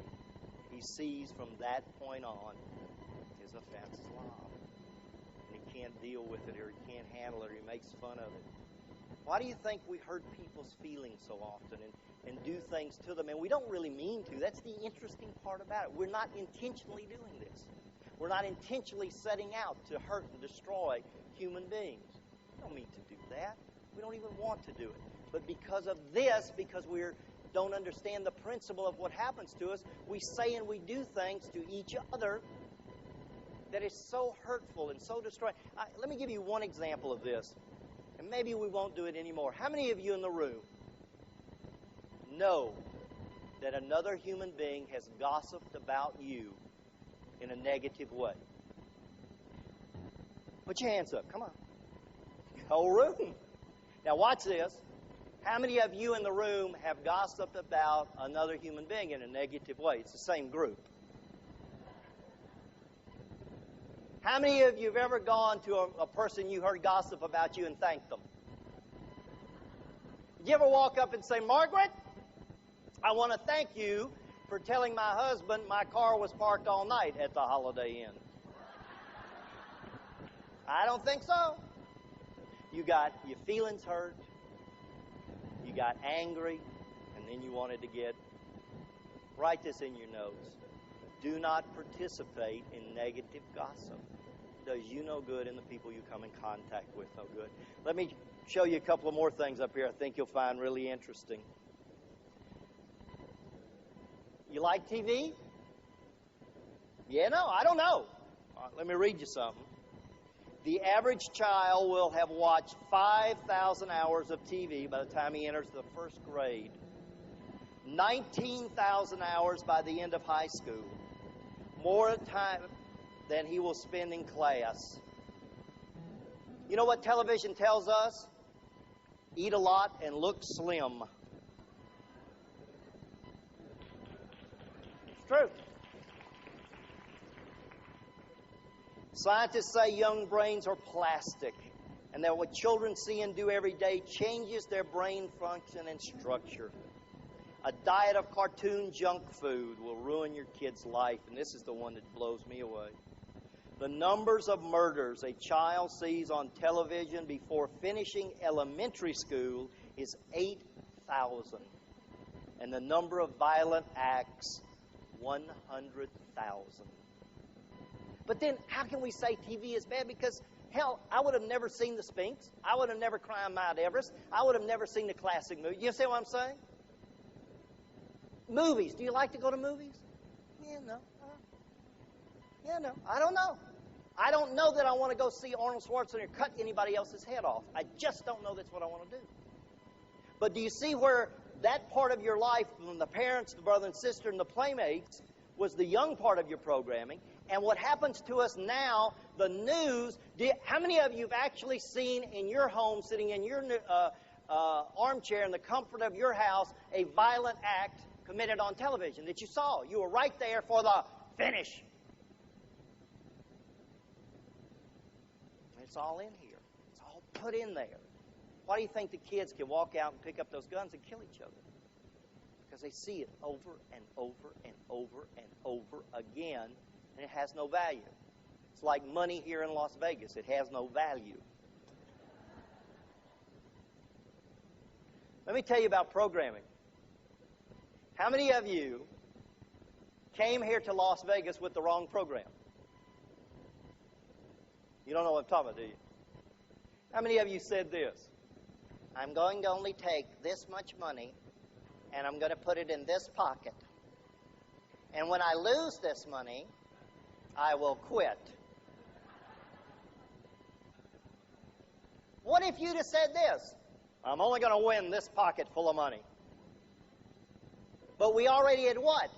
he sees from that point on is a fat slob. And he can't deal with it, or he can't handle it, or he makes fun of it. Why do you think we hurt people's feelings so often and do things to them? And we don't really mean to. That's the interesting part about it. We're not intentionally doing this. We're not intentionally setting out to hurt and destroy human beings. We don't mean to do that. We don't even want to do it. But because of this, because we don't understand the principle of what happens to us, we say and we do things to each other that is so hurtful and so destroying. Let me give you one example of this, and maybe we won't do it anymore. How many of you in the room know that another human being has gossiped about you in a negative way? Put your hands up. Come on. Whole room. Now watch this. How many of you in the room have gossiped about another human being in a negative way? It's the same group. How many of you have ever gone to a person you heard gossip about you and thanked them? Did you ever walk up and say, Margaret, I want to thank you for telling my husband my car was parked all night at the Holiday Inn? I don't think so. You got your feelings hurt. You got angry, and then you wanted to get... Write this in your notes. Do not participate in negative gossip. It does you no good, and the people you come in contact with no good. Let me show you a couple of more things up here I think you'll find really interesting. You like TV? Yeah, no, I don't know. All right, let me read you something. The average child will have watched 5,000 hours of TV by the time he enters the first grade. 19,000 hours by the end of high school. More time than he will spend in class. You know what television tells us? Eat a lot and look slim. It's true. Scientists say young brains are plastic, and that what children see and do every day changes their brain function and structure. A diet of cartoon junk food will ruin your kid's life, and this is the one that blows me away. The numbers of murders a child sees on television before finishing elementary school is 8,000, and the number of violent acts, 100,000. But then, how can we say TV is bad? Because, hell, I would have never seen the Sphinx. I would have never climbed Mount Everest. I would have never seen the classic movie. You see what I'm saying? Movies. Do you like to go to movies? Yeah, no. Yeah, no. I don't know. I don't know that I want to go see Arnold Schwarzenegger cut anybody else's head off. I just don't know that's what I want to do. But do you see where that part of your life, from the parents, the brother and sister, and the playmates, was the young part of your programming? And what happens to us now, the news, how many of you have actually seen in your home, sitting in your armchair in the comfort of your house, a violent act committed on television that you saw? You were right there for the finish. It's all in here. It's all put in there. Why do you think the kids can walk out and pick up those guns and kill each other? Because they see it over and over and over and over again, and it has no value. It's like money here in Las Vegas. It has no value. Let me tell you about programming. How many of you came here to Las Vegas with the wrong program? You don't know what I'm talking about, do you? How many of you said this? I'm going to only take this much money, and I'm going to put it in this pocket. And when I lose this money, I will quit. What if you'd have said this? I'm only going to win this pocket full of money. But we already had what?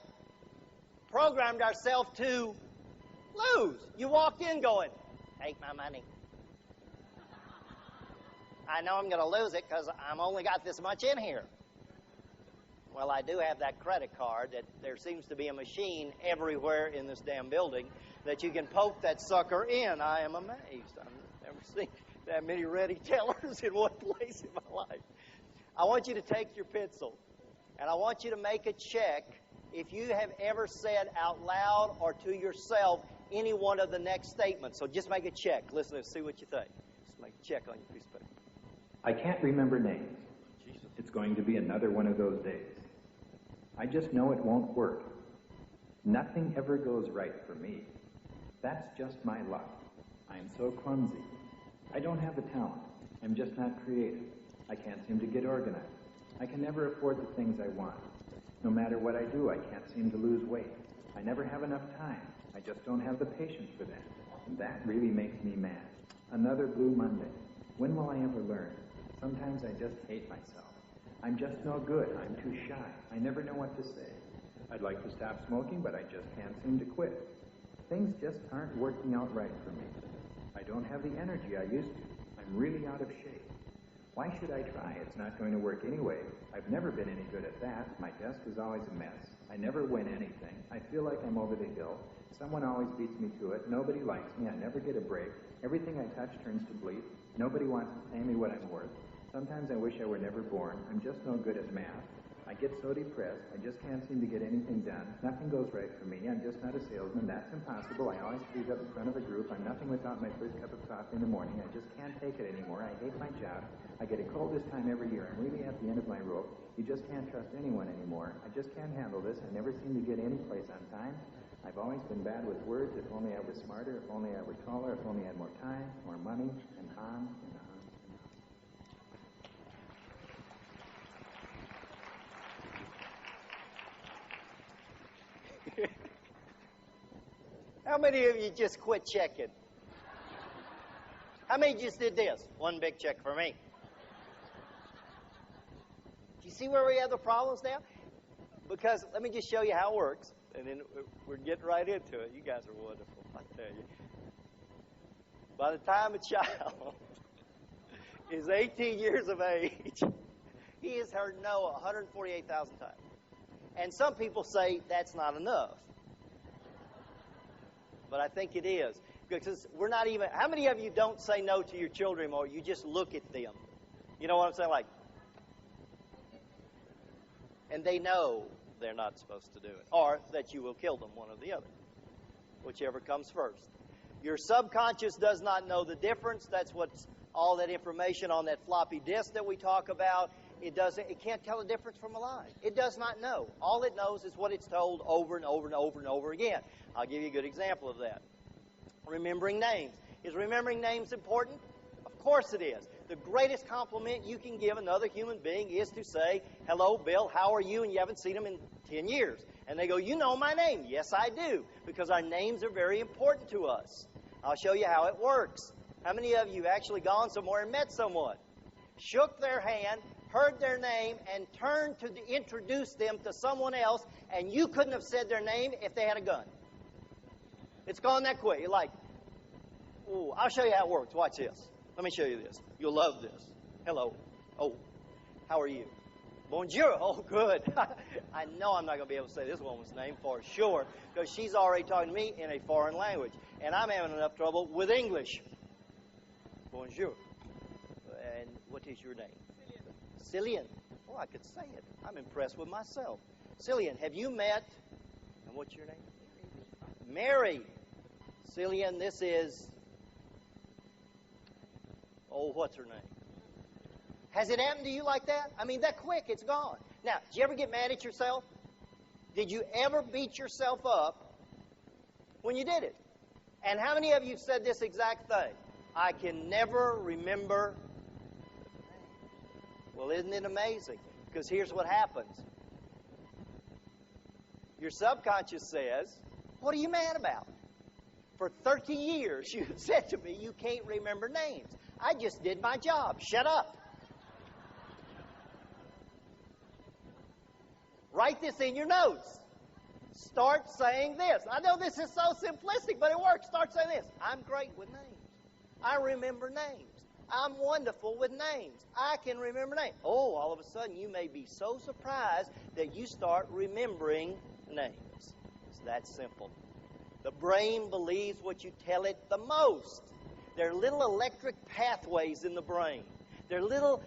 Programmed ourselves to lose. You walked in going, take my money. I know I'm going to lose it because I'm only got this much in here. Well, I do have that credit card that there seems to be a machine everywhere in this damn building that you can poke that sucker in. I am amazed. I've never seen that many ready tellers in one place in my life. I want you to take your pencil And I want you to make a check if you have ever said out loud or to yourself any one of the next statements. So just make a check. Listen and see what you think. Just make a check on your piece of paper. I can't remember names. Jesus. It's going to be another one of those days. I just know it won't work. Nothing ever goes right for me. That's just my luck. I'm so clumsy. I don't have the talent. I'm just not creative. I can't seem to get organized. I can never afford the things I want. No matter what I do, I can't seem to lose weight. I never have enough time. I just don't have the patience for that. And that really makes me mad. Another blue Monday. When will I ever learn? Sometimes I just hate myself. I'm just no good. I'm too shy. I never know what to say. I'd like to stop smoking, but I just can't seem to quit. Things just aren't working out right for me. I don't have the energy I used to. I'm really out of shape. Why should I try? It's not going to work anyway. I've never been any good at that. My desk is always a mess. I never win anything. I feel like I'm over the hill. Someone always beats me to it. Nobody likes me. I never get a break. Everything I touch turns to bleach. Nobody wants to pay me what I'm worth. Sometimes I wish I were never born. I'm just no good at math. I get so depressed. I just can't seem to get anything done. Nothing goes right for me. I'm just not a salesman. That's impossible. I always freeze up in front of a group. I'm nothing without my first cup of coffee in the morning. I just can't take it anymore. I hate my job. I get a cold this time every year. I'm really at the end of my rope. You just can't trust anyone anymore. I just can't handle this. I never seem to get any place on time. I've always been bad with words. If only I were smarter. If only I were taller. If only I had more time, more money, and on and on. How many of you just quit checking? How many just did this? One big check for me. Do you see where we have the problems now? Because let me just show you how it works, and then we're getting right into it. You guys are wonderful, I tell you. By the time a child is 18 years of age, he has heard no 148,000 times. And some people say that's not enough. But I think it is. Because we're not even, how many of you don't say no to your children or you just look at them? You know what I'm saying? Like, and they know they're not supposed to do it. Or that you will kill them, one or the other. Whichever comes first. Your subconscious does not know the difference. That's what's all that information on that floppy disk that we talk about. It can't tell the difference from a lie. It does not know. All it knows is what it's told over and over and over and over again. I'll give you a good example of that. Remembering names. Is remembering names important? Of course it is. The greatest compliment you can give another human being is to say, hello, Bill, how are you? And you haven't seen them in 10 years. And they go, you know my name. Yes, I do. Because our names are very important to us. I'll show you how it works. How many of you actually gone somewhere and met someone? Shook their hand, heard their name, and turned to introduce them to someone else, and you couldn't have said their name if they had a gun. It's gone that quick. You're like, ooh, I'll show you how it works. Watch this. Let me show you this. You'll love this. Hello. Oh, how are you? Bonjour. Oh, good. I know I'm not going to be able to say this woman's name for sure, because she's already talking to me in a foreign language, and I'm having enough trouble with English. Bonjour. And what is your name? Cillian. Oh, I could say it. I'm impressed with myself. Cillian, have you met, and what's your name? Mary. Cillian, this is, oh, what's her name? Has it happened to you like that? I mean, that quick, it's gone. Now, did you ever get mad at yourself? Did you ever beat yourself up when you did it? And how many of you said this exact thing? I can never remember. Well, isn't it amazing? Because here's what happens. Your subconscious says, what are you mad about? For 30 years, you said to me, you can't remember names. I just did my job. Shut up. Write this in your notes. Start saying this. I know this is so simplistic, but it works. Start saying this. I'm great with names. I remember names. I'm wonderful with names. I can remember names. Oh, all of a sudden you may be so surprised that you start remembering names. It's that simple. The brain believes what you tell it the most. There are little electric pathways in the brain. There are little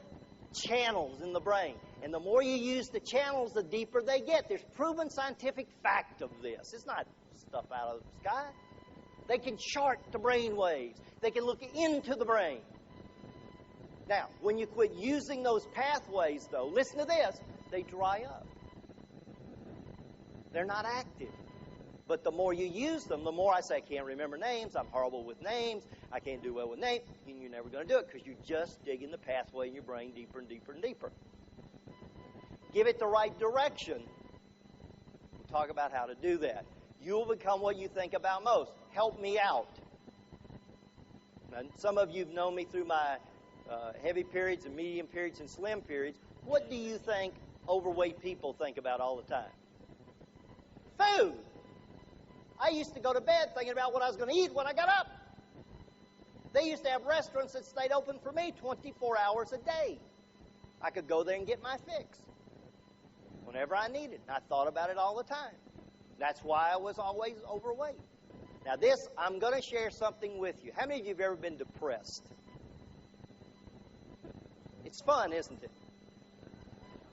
channels in the brain. And the more you use the channels, the deeper they get. There's proven scientific fact of this. It's not stuff out of the sky. They can chart the brain waves. They can look into the brain. Now, when you quit using those pathways, though, listen to this, they dry up. They're not active. But the more you use them, the more I say, I can't remember names, I'm horrible with names, I can't do well with names, and you're never going to do it because you're just digging the pathway in your brain deeper and deeper and deeper. Give it the right direction. We'll talk about how to do that. You'll become what you think about most. Help me out. And some of you have known me through my heavy periods and medium periods and slim periods. What do you think overweight people think about all the time? Food. I used to go to bed thinking about what I was going to eat when I got up. They used to have restaurants that stayed open for me 24 hours a day. I could go there and get my fix whenever I needed. And I thought about it all the time. That's why I was always overweight. Now this, I'm going to share something with you. How many of you have ever been depressed? It's fun, isn't it?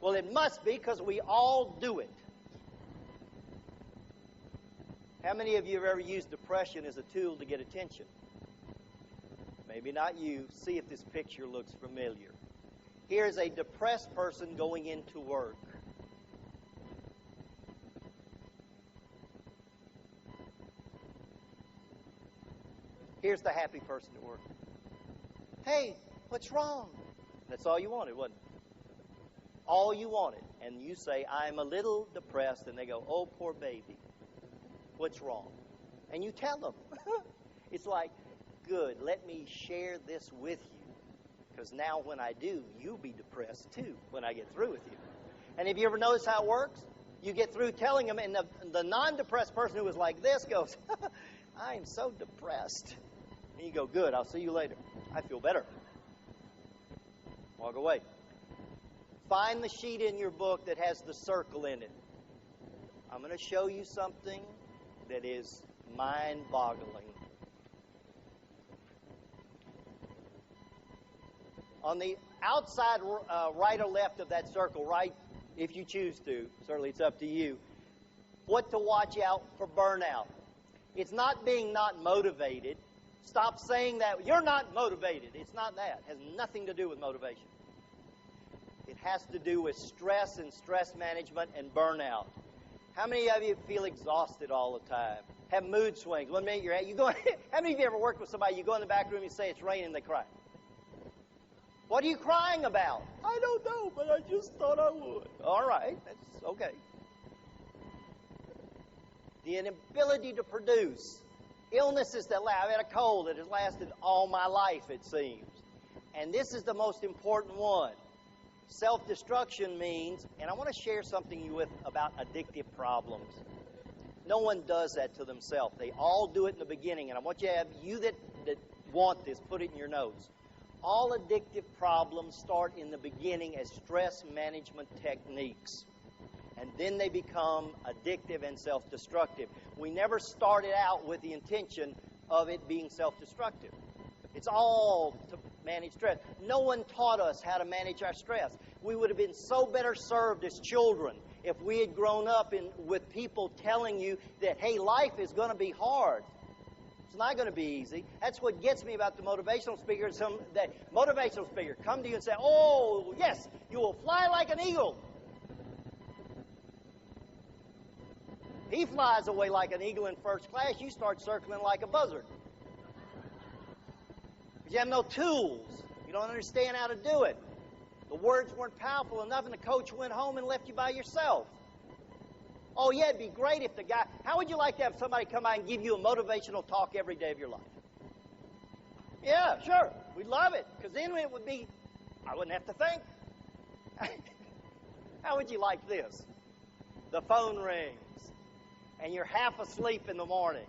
Well, it must be because we all do it. How many of you have ever used depression as a tool to get attention? Maybe not you. See if this picture looks familiar. Here's a depressed person going into work. Here's the happy person at work. Hey, what's wrong? That's all you wanted, wasn't it? All you wanted. And you say, I'm a little depressed. And they go, oh, poor baby. What's wrong? And you tell them. It's like, good, let me share this with you. Because now when I do, you'll be depressed too when I get through with you. And have you ever noticed how it works? You get through telling them, and the non-depressed person who was like this goes, I am so depressed. And you go, good, I'll see you later. I feel better. Walk away. Find the sheet in your book that has the circle in it. I'm going to show you something that is mind-boggling. On the outside right or left of that circle, right, if you choose to, certainly it's up to you, what to watch out for burnout. It's not being not motivated. Stop saying that. You're not motivated. It's not that. It has nothing to do with motivation. It has to do with stress and stress management and burnout. How many of you feel exhausted all the time? Have mood swings? 1 minute you go. How many of you ever worked with somebody, you go in the back room, you say it's raining, they cry? What are you crying about? I don't know, but I just thought I would. All right, that's okay. The inability to produce. Illnesses that last. I've had a cold that has lasted all my life, it seems. And this is the most important one. Self-destruction means, and I want to share something with about addictive problems. No one does that to themselves. They all do it in the beginning. And I want you to have, you that want this, put it in your notes. All addictive problems start in the beginning as stress management techniques. And then they become addictive and self-destructive. We never started out with the intention of it being self-destructive. It's all to manage stress. No one taught us how to manage our stress. We would have been so better served as children if we had grown up with people telling you that, hey, life is going to be hard. It's not going to be easy. That's what gets me about the motivational speaker. That motivational speaker come to you and say, oh, yes, you will fly like an eagle. He flies away like an eagle in first class. You start circling like a buzzard. But you have no tools. You don't understand how to do it. The words weren't powerful enough, and the coach went home and left you by yourself. Oh, yeah, it'd be great if the guy... How would you like to have somebody come by and give you a motivational talk every day of your life? Yeah, sure. We'd love it, because then it would be... I wouldn't have to think. How would you like this? The phone rings, and you're half asleep in the morning,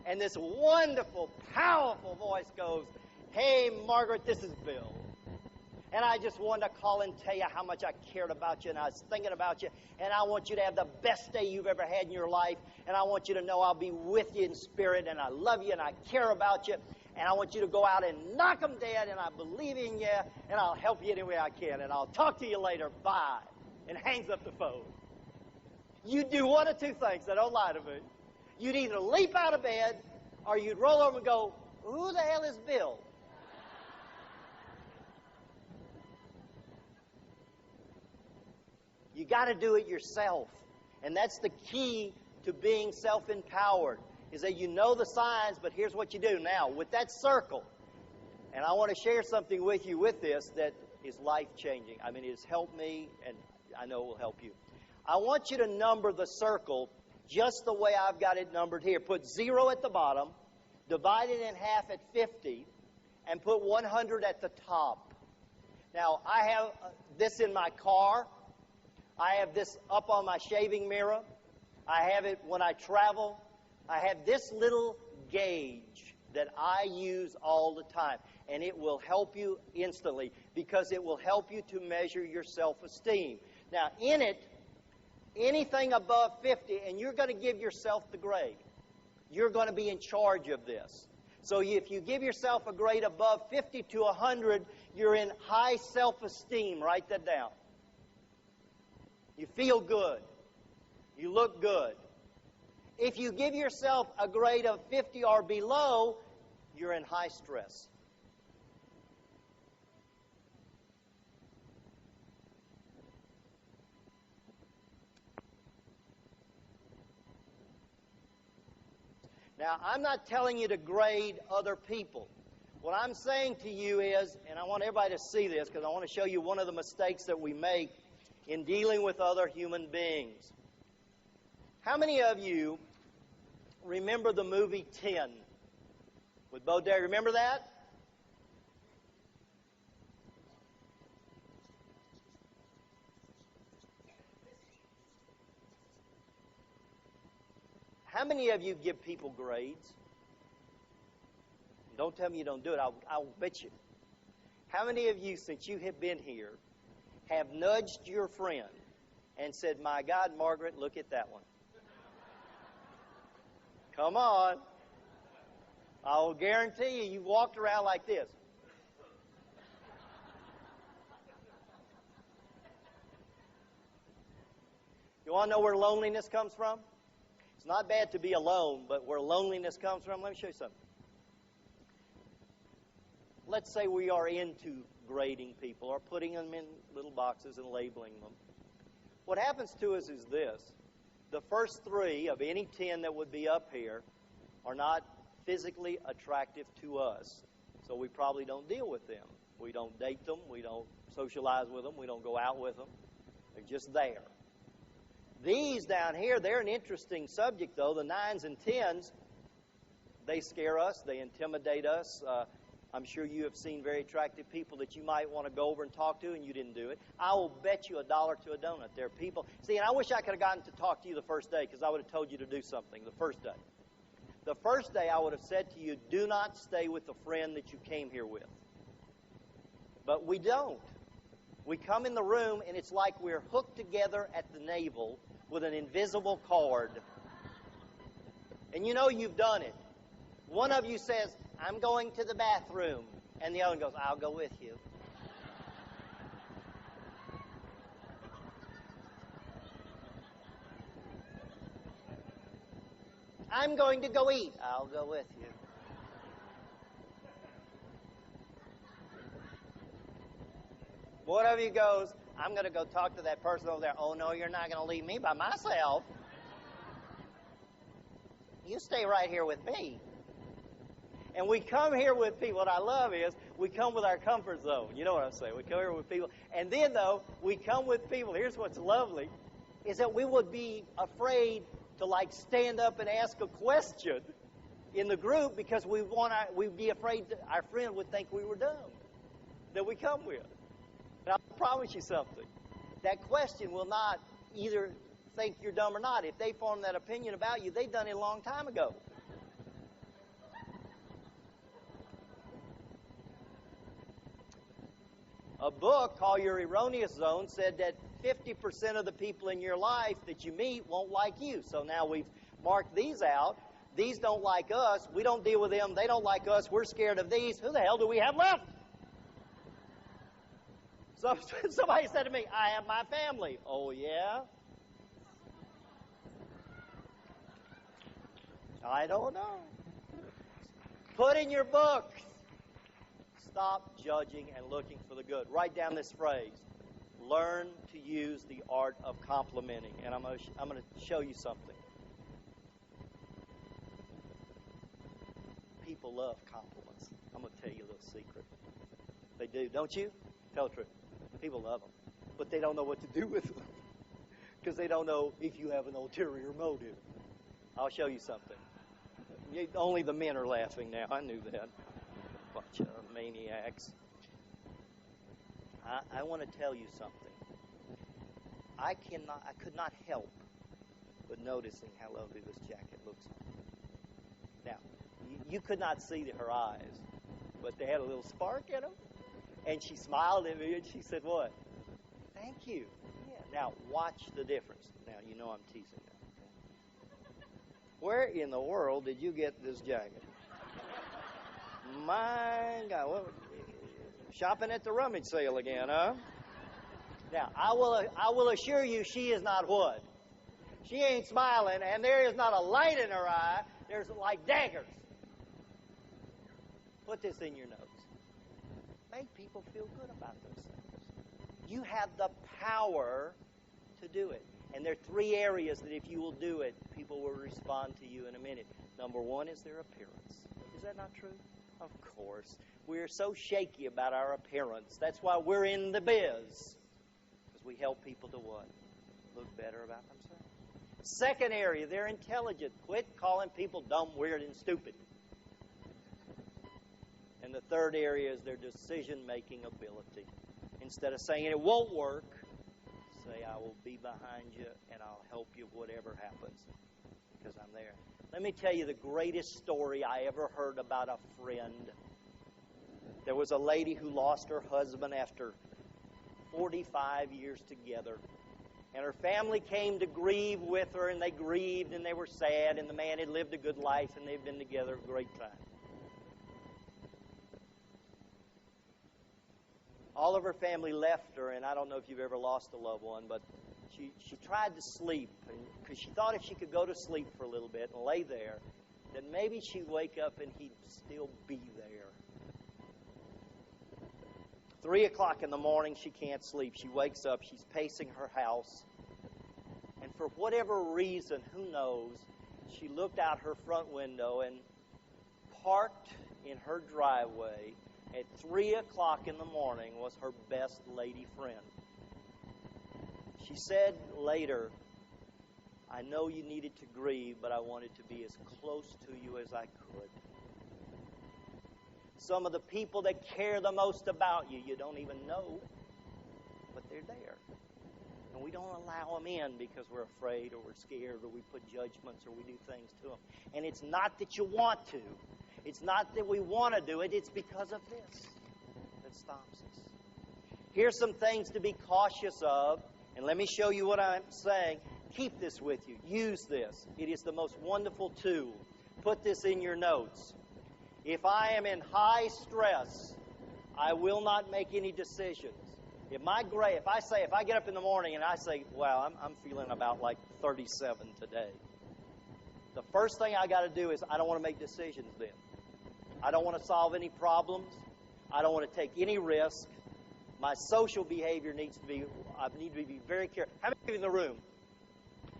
and this wonderful, powerful voice goes, hey, Margaret, this is Bill. And I just wanted to call and tell you how much I cared about you, and I was thinking about you, and I want you to have the best day you've ever had in your life, and I want you to know I'll be with you in spirit, and I love you, and I care about you, and I want you to go out and knock them dead, and I believe in you, and I'll help you any way I can, and I'll talk to you later. Bye. And hangs up the phone. You'd do one of two things. Now, don't lie to me. You'd either leap out of bed, or you'd roll over and go, who the hell is Bill? You got to do it yourself. And that's the key to being self-empowered, is that you know the signs, but here's what you do. Now, with that circle, and I want to share something with you with this that is life-changing. I mean, it has helped me, and I know it will help you. I want you to number the circle just the way I've got it numbered here. Put 0 at the bottom, divide it in half at 50, and put 100 at the top. Now, I have this in my car. I have this up on my shaving mirror. I have it when I travel. I have this little gauge that I use all the time, and it will help you instantly because it will help you to measure your self-esteem. Now, in it, anything above 50, and you're going to give yourself the grade. You're going to be in charge of this. So if you give yourself a grade above 50 to 100, you're in high self-esteem. Write that down. You feel good. You look good. If you give yourself a grade of 50 or below, you're in high stress. Now, I'm not telling you to grade other people. What I'm saying to you is, and I want everybody to see this because I want to show you one of the mistakes that we make in dealing with other human beings. How many of you remember the movie 10 with Bo Derek? Remember that? How many of you give people grades? Don't tell me you don't do it. I'll bet you. How many of you, since you have been here, have nudged your friend and said, my God, Margaret, look at that one? Come on. I will guarantee you, you've walked around like this. You want to know where loneliness comes from? It's not bad to be alone, but where loneliness comes from, let me show you something. Let's say we are into grading people or putting them in little boxes and labeling them. What happens to us is this. The first 3 of any 10 that would be up here are not physically attractive to us, so we probably don't deal with them. We don't date them. We don't socialize with them. We don't go out with them. They're just there. These down here, they're an interesting subject, though. The 9s and 10s, they scare us. They intimidate us. I'm sure you have seen very attractive people that you might want to go over and talk to, and you didn't do it. I will bet you $1 to a donut. There are people. See, and I wish I could have gotten to talk to you the first day because I would have told you to do something the first day. The first day I would have said to you, do not stay with the friend that you came here with. But we don't. We come in the room, and it's like we're hooked together at the navel with an invisible cord. And you know you've done it. One of you says, I'm going to the bathroom. And the other one goes, I'll go with you. I'm going to go eat. I'll go with you. One of you goes, I'm going to go talk to that person over there. Oh, no, you're not going to leave me by myself. You stay right here with me. And we come here with people. What I love is we come with our comfort zone. You know what I'm saying? We come here with people. And then, though, we come with people. Here's what's lovely, is that we would be afraid to, like, stand up and ask a question in the group because we'd be afraid that our friend would think we were dumb that we come with. And I promise you something. That question will not either think you're dumb or not. If they form that opinion about you, they've done it a long time ago. A book called Your Erroneous Zone said that 50% of the people in your life that you meet won't like you. So now we've marked these out. These don't like us. We don't deal with them. They don't like us. We're scared of these. Who the hell do we have left? So somebody said to me, I have my family. Oh, yeah? I don't know. Put in your book. Stop judging and looking for the good. Write down this phrase. Learn to use the art of complimenting. And I'm going to show you something. People love compliments. I'm going to tell you a little secret. They do, don't you? Tell the truth. People love them. But they don't know what to do with them. Because they don't know if you have an ulterior motive. I'll show you something. Only the men are laughing now. I knew that. Bunch of maniacs. I want to tell you something. I could not help but noticing how lovely this jacket looks on her. Now, you could not see her eyes, but they had a little spark in them. And she smiled at me and she said, what? Thank you. Yeah. Now, watch the difference. Now, you know I'm teasing that. Okay? Where in the world did you get this jacket? My God. What, shopping at the rummage sale again, huh? Now, I will assure you she is not what? She ain't smiling, and there is not a light in her eye. There's like daggers. Put this in your notes. Make people feel good about themselves. You have the power to do it. And there are 3 areas that if you will do it, people will respond to you in a minute. Number 1 is their appearance. Is that not true? Of course. We're so shaky about our appearance. That's why we're in the biz. Because we help people to what? Look better about themselves. Second area, they're intelligent. Quit calling people dumb, weird, and stupid. And the third area is their decision-making ability. Instead of saying it won't work, say, I will be behind you and I'll help you whatever happens because I'm there. Let me tell you the greatest story I ever heard about a friend. There was a lady who lost her husband after 45 years together. And her family came to grieve with her, and they grieved and they were sad, and the man had lived a good life and they'd been together a great time. All of her family left her, and I don't know if you've ever lost a loved one, but she tried to sleep because she thought if she could go to sleep for a little bit and lay there, that maybe she'd wake up and he'd still be there. 3 o'clock in the morning, she can't sleep. She wakes up, she's pacing her house, and for whatever reason, who knows, she looked out her front window and parked in her driveway at 3 o'clock in the morning was her best lady friend. She said later, I know you needed to grieve, but I wanted to be as close to you as I could. Some of the people that care the most about you, you don't even know, but they're there. And we don't allow them in because we're afraid or we're scared or we put judgments or we do things to them. And it's not that you want to. It's not that we want to do it. It's because of this that stops us. Here's some things to be cautious of. And let me show you what I'm saying. Keep this with you. Use this. It is the most wonderful tool. Put this in your notes. If I am in high stress, I will not make any decisions. If I get up in the morning and I say, wow, I'm feeling about like 37 today. The first thing I got to do is I don't want to make decisions then. I don't want to solve any problems. I don't want to take any risk. My social behavior needs to be, I need to be very careful. How many of you in the room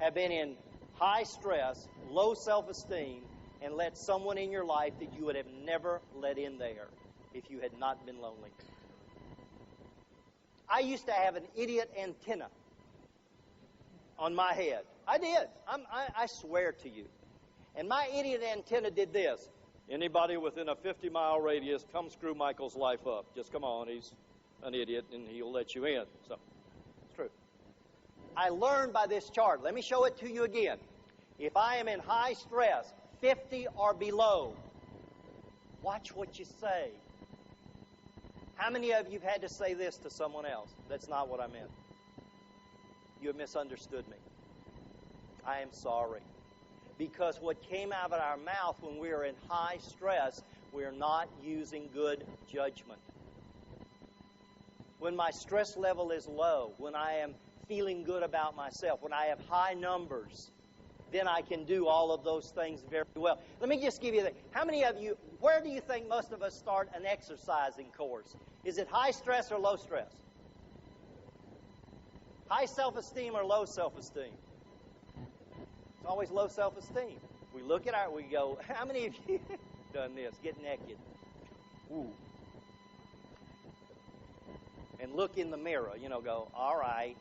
have been in high stress, low self-esteem, and let someone in your life that you would have never let in there if you had not been lonely? I used to have an idiot antenna on my head. I did. I swear to you. And my idiot antenna did this. Anybody within a 50-mile radius, come screw Michael's life up. Just come on, he's an idiot, and he'll let you in. So, it's true. I learned by this chart. Let me show it to you again. If I am in high stress, 50 or below, watch what you say. How many of you have had to say this to someone else? That's not what I meant. You have misunderstood me. I am sorry. because what came out of our mouth when we are in high stress, we are not using good judgment. When my stress level is low, when I am feeling good about myself, when I have high numbers, then I can do all of those things very well. Let me just give you that. How many of you, where do you think most of us start an exercising course? Is it high stress or low stress? High self-esteem or low self-esteem? It's always low self-esteem. We look at we go, how many of you done this? Get naked. Ooh. And look in the mirror, go, all right.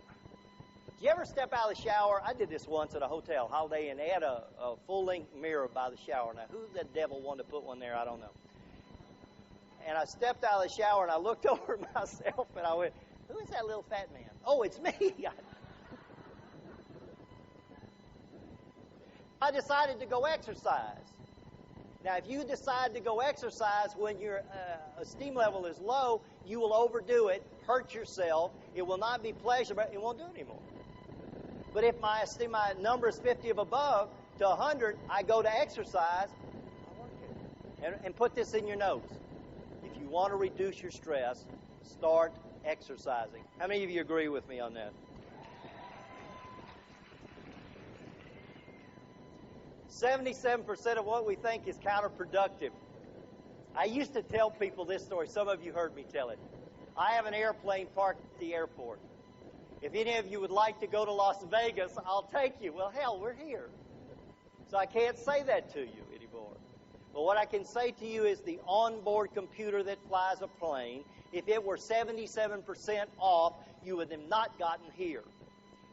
Did you ever step out of the shower? I did this once at a hotel, Holiday Inn. They had a full-length mirror by the shower. Now, who the devil wanted to put one there? I don't know. And I stepped out of the shower, and I looked over at myself, and I went, who is that little fat man? Oh, it's me. I decided to go exercise. Now, if you decide to go exercise when your esteem level is low, you will overdo it, hurt yourself. It will not be pleasurable. It won't do it anymore. But if my number is 50 of above to 100, I go to exercise. I work it. And put this in your notes. If you want to reduce your stress, start exercising. How many of you agree with me on that? 77% of what we think is counterproductive. I used to tell people this story. Some of you heard me tell it. I have an airplane parked at the airport. If any of you would like to go to Las Vegas, I'll take you. Well, hell, we're here. So I can't say that to you anymore. But what I can say to you is the onboard computer that flies a plane, if it were 77% off, you would have not gotten here.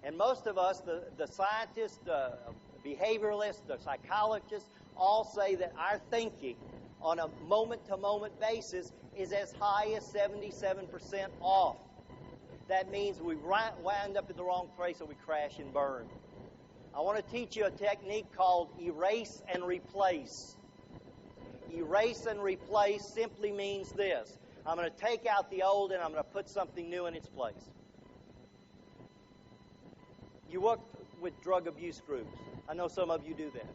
And most of us, the scientists, the behavioralists, the psychologists, all say that our thinking on a moment-to-moment basis is as high as 77% off. That means we wind up in the wrong place and we crash and burn. I want to teach you a technique called erase and replace. Erase and replace simply means this. I'm going to take out the old and I'm going to put something new in its place. You work with drug abuse groups. I know some of you do that.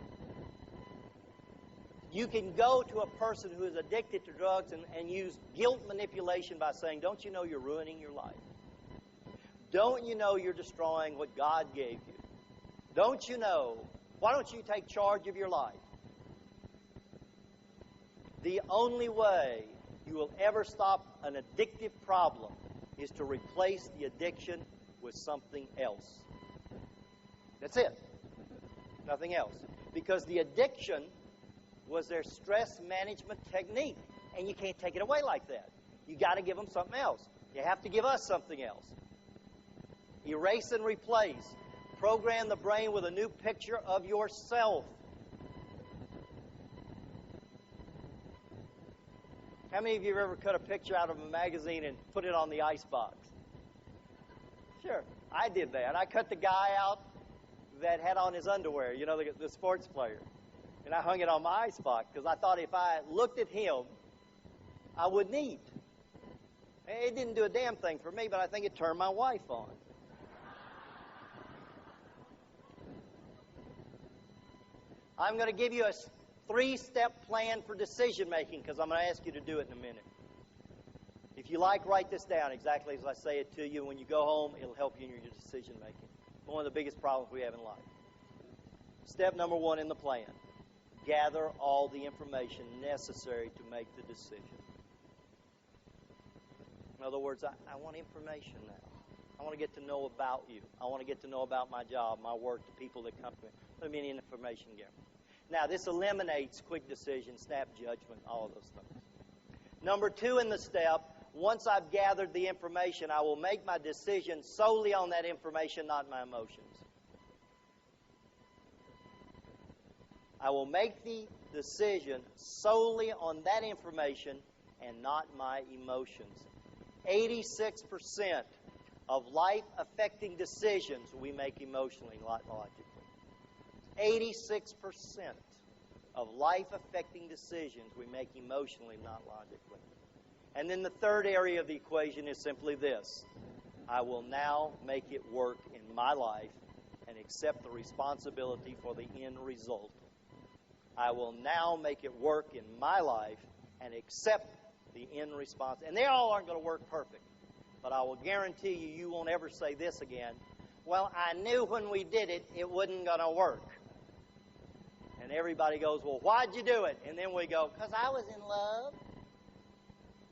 You can go to a person who is addicted to drugs and use guilt manipulation by saying, don't you know you're ruining your life? Don't you know you're destroying what God gave you? Don't you know? Why don't you take charge of your life? The only way you will ever stop an addictive problem is to replace the addiction with something else. That's it. Nothing else. Because the addiction was their stress management technique, and you can't take it away like that. You got to give them something else. You have to give us something else. Erase and replace. Program the brain with a new picture of yourself. How many of you have ever cut a picture out of a magazine and put it on the icebox? Sure, I did that. I cut the guy out that had on his underwear, you know, the sports player. And I hung it on my icebox because I thought if I looked at him, I wouldn't eat. It didn't do a damn thing for me, but I think it turned my wife on. I'm going to give you a 3-step plan for decision making because I'm going to ask you to do it in a minute. If you like, write this down exactly as I say it to you. When you go home, it'll help you in your decision making. One of the biggest problems we have in life. Step number 1 in the plan. Gather all the information necessary to make the decision. In other words, I want information now. I want to get to know about you. I want to get to know about my job, my work, the people that come to me. Let me in information gathering. Now, this eliminates quick decision, snap judgment, all of those things. Number 2 in the step, once I've gathered the information, I will make my decision solely on that information, not my emotions. I will make the decision solely on that information and not my emotions. 86% of life-affecting decisions we make emotionally, not logically. 86% of life-affecting decisions we make emotionally, not logically. And then the third area of the equation is simply this. I will now make it work in my life and accept the responsibility for the end result I will now make it work in my life and accept the end response. And they all aren't going to work perfect. But I will guarantee you, you won't ever say this again. Well, I knew when we did it, it wasn't going to work. And everybody goes, well, why'd you do it? And then we go, because I was in love.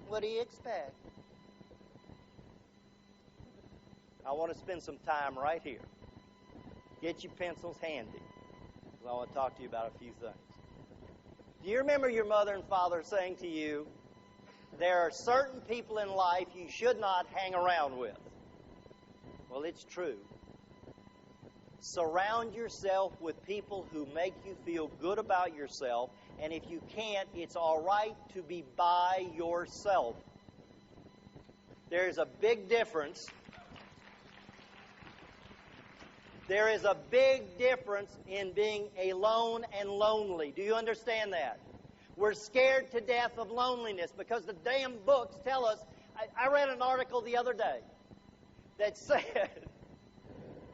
What do you expect? I want to spend some time right here. Get your pencils handy, because I want to talk to you about a few things. Do you remember your mother and father saying to you, there are certain people in life you should not hang around with? Well, it's true. Surround yourself with people who make you feel good about yourself, and if you can't, it's all right to be by yourself. There's a big difference. There is a big difference in being alone and lonely. Do you understand that? We're scared to death of loneliness because the damn books tell us. I read an article the other day that said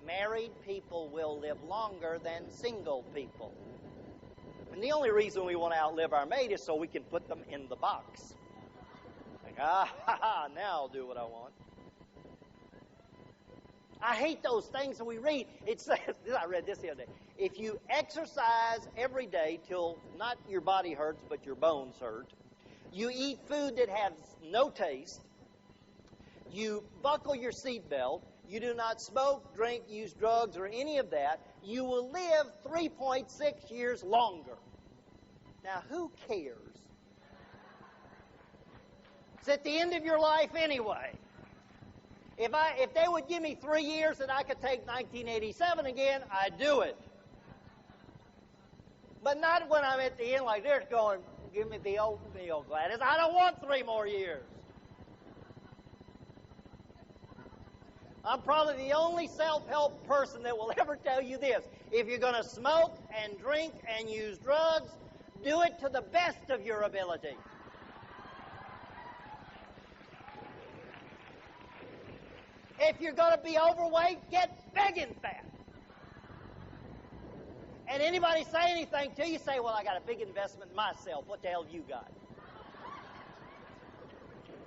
married people will live longer than single people. And the only reason we want to outlive our mate is so we can put them in the box. Like, now I'll do what I want. I hate those things that we read. It says, I read this the other day, if you exercise every day till not your body hurts but your bones hurt, you eat food that has no taste, you buckle your seatbelt, you do not smoke, drink, use drugs, or any of that, you will live 3.6 years longer. Now, who cares? It's at the end of your life anyway. If they would give me 3 years that I could take 1987 again, I'd do it. But not when I'm at the end like this going, give me the old meal, Gladys. I don't want 3 more years. I'm probably the only self-help person that will ever tell you this. If you're going to smoke and drink and use drugs, do it to the best of your ability. If you're going to be overweight, get big and fat. And anybody say anything to you, say, well, I got a big investment in myself. What the hell have you got?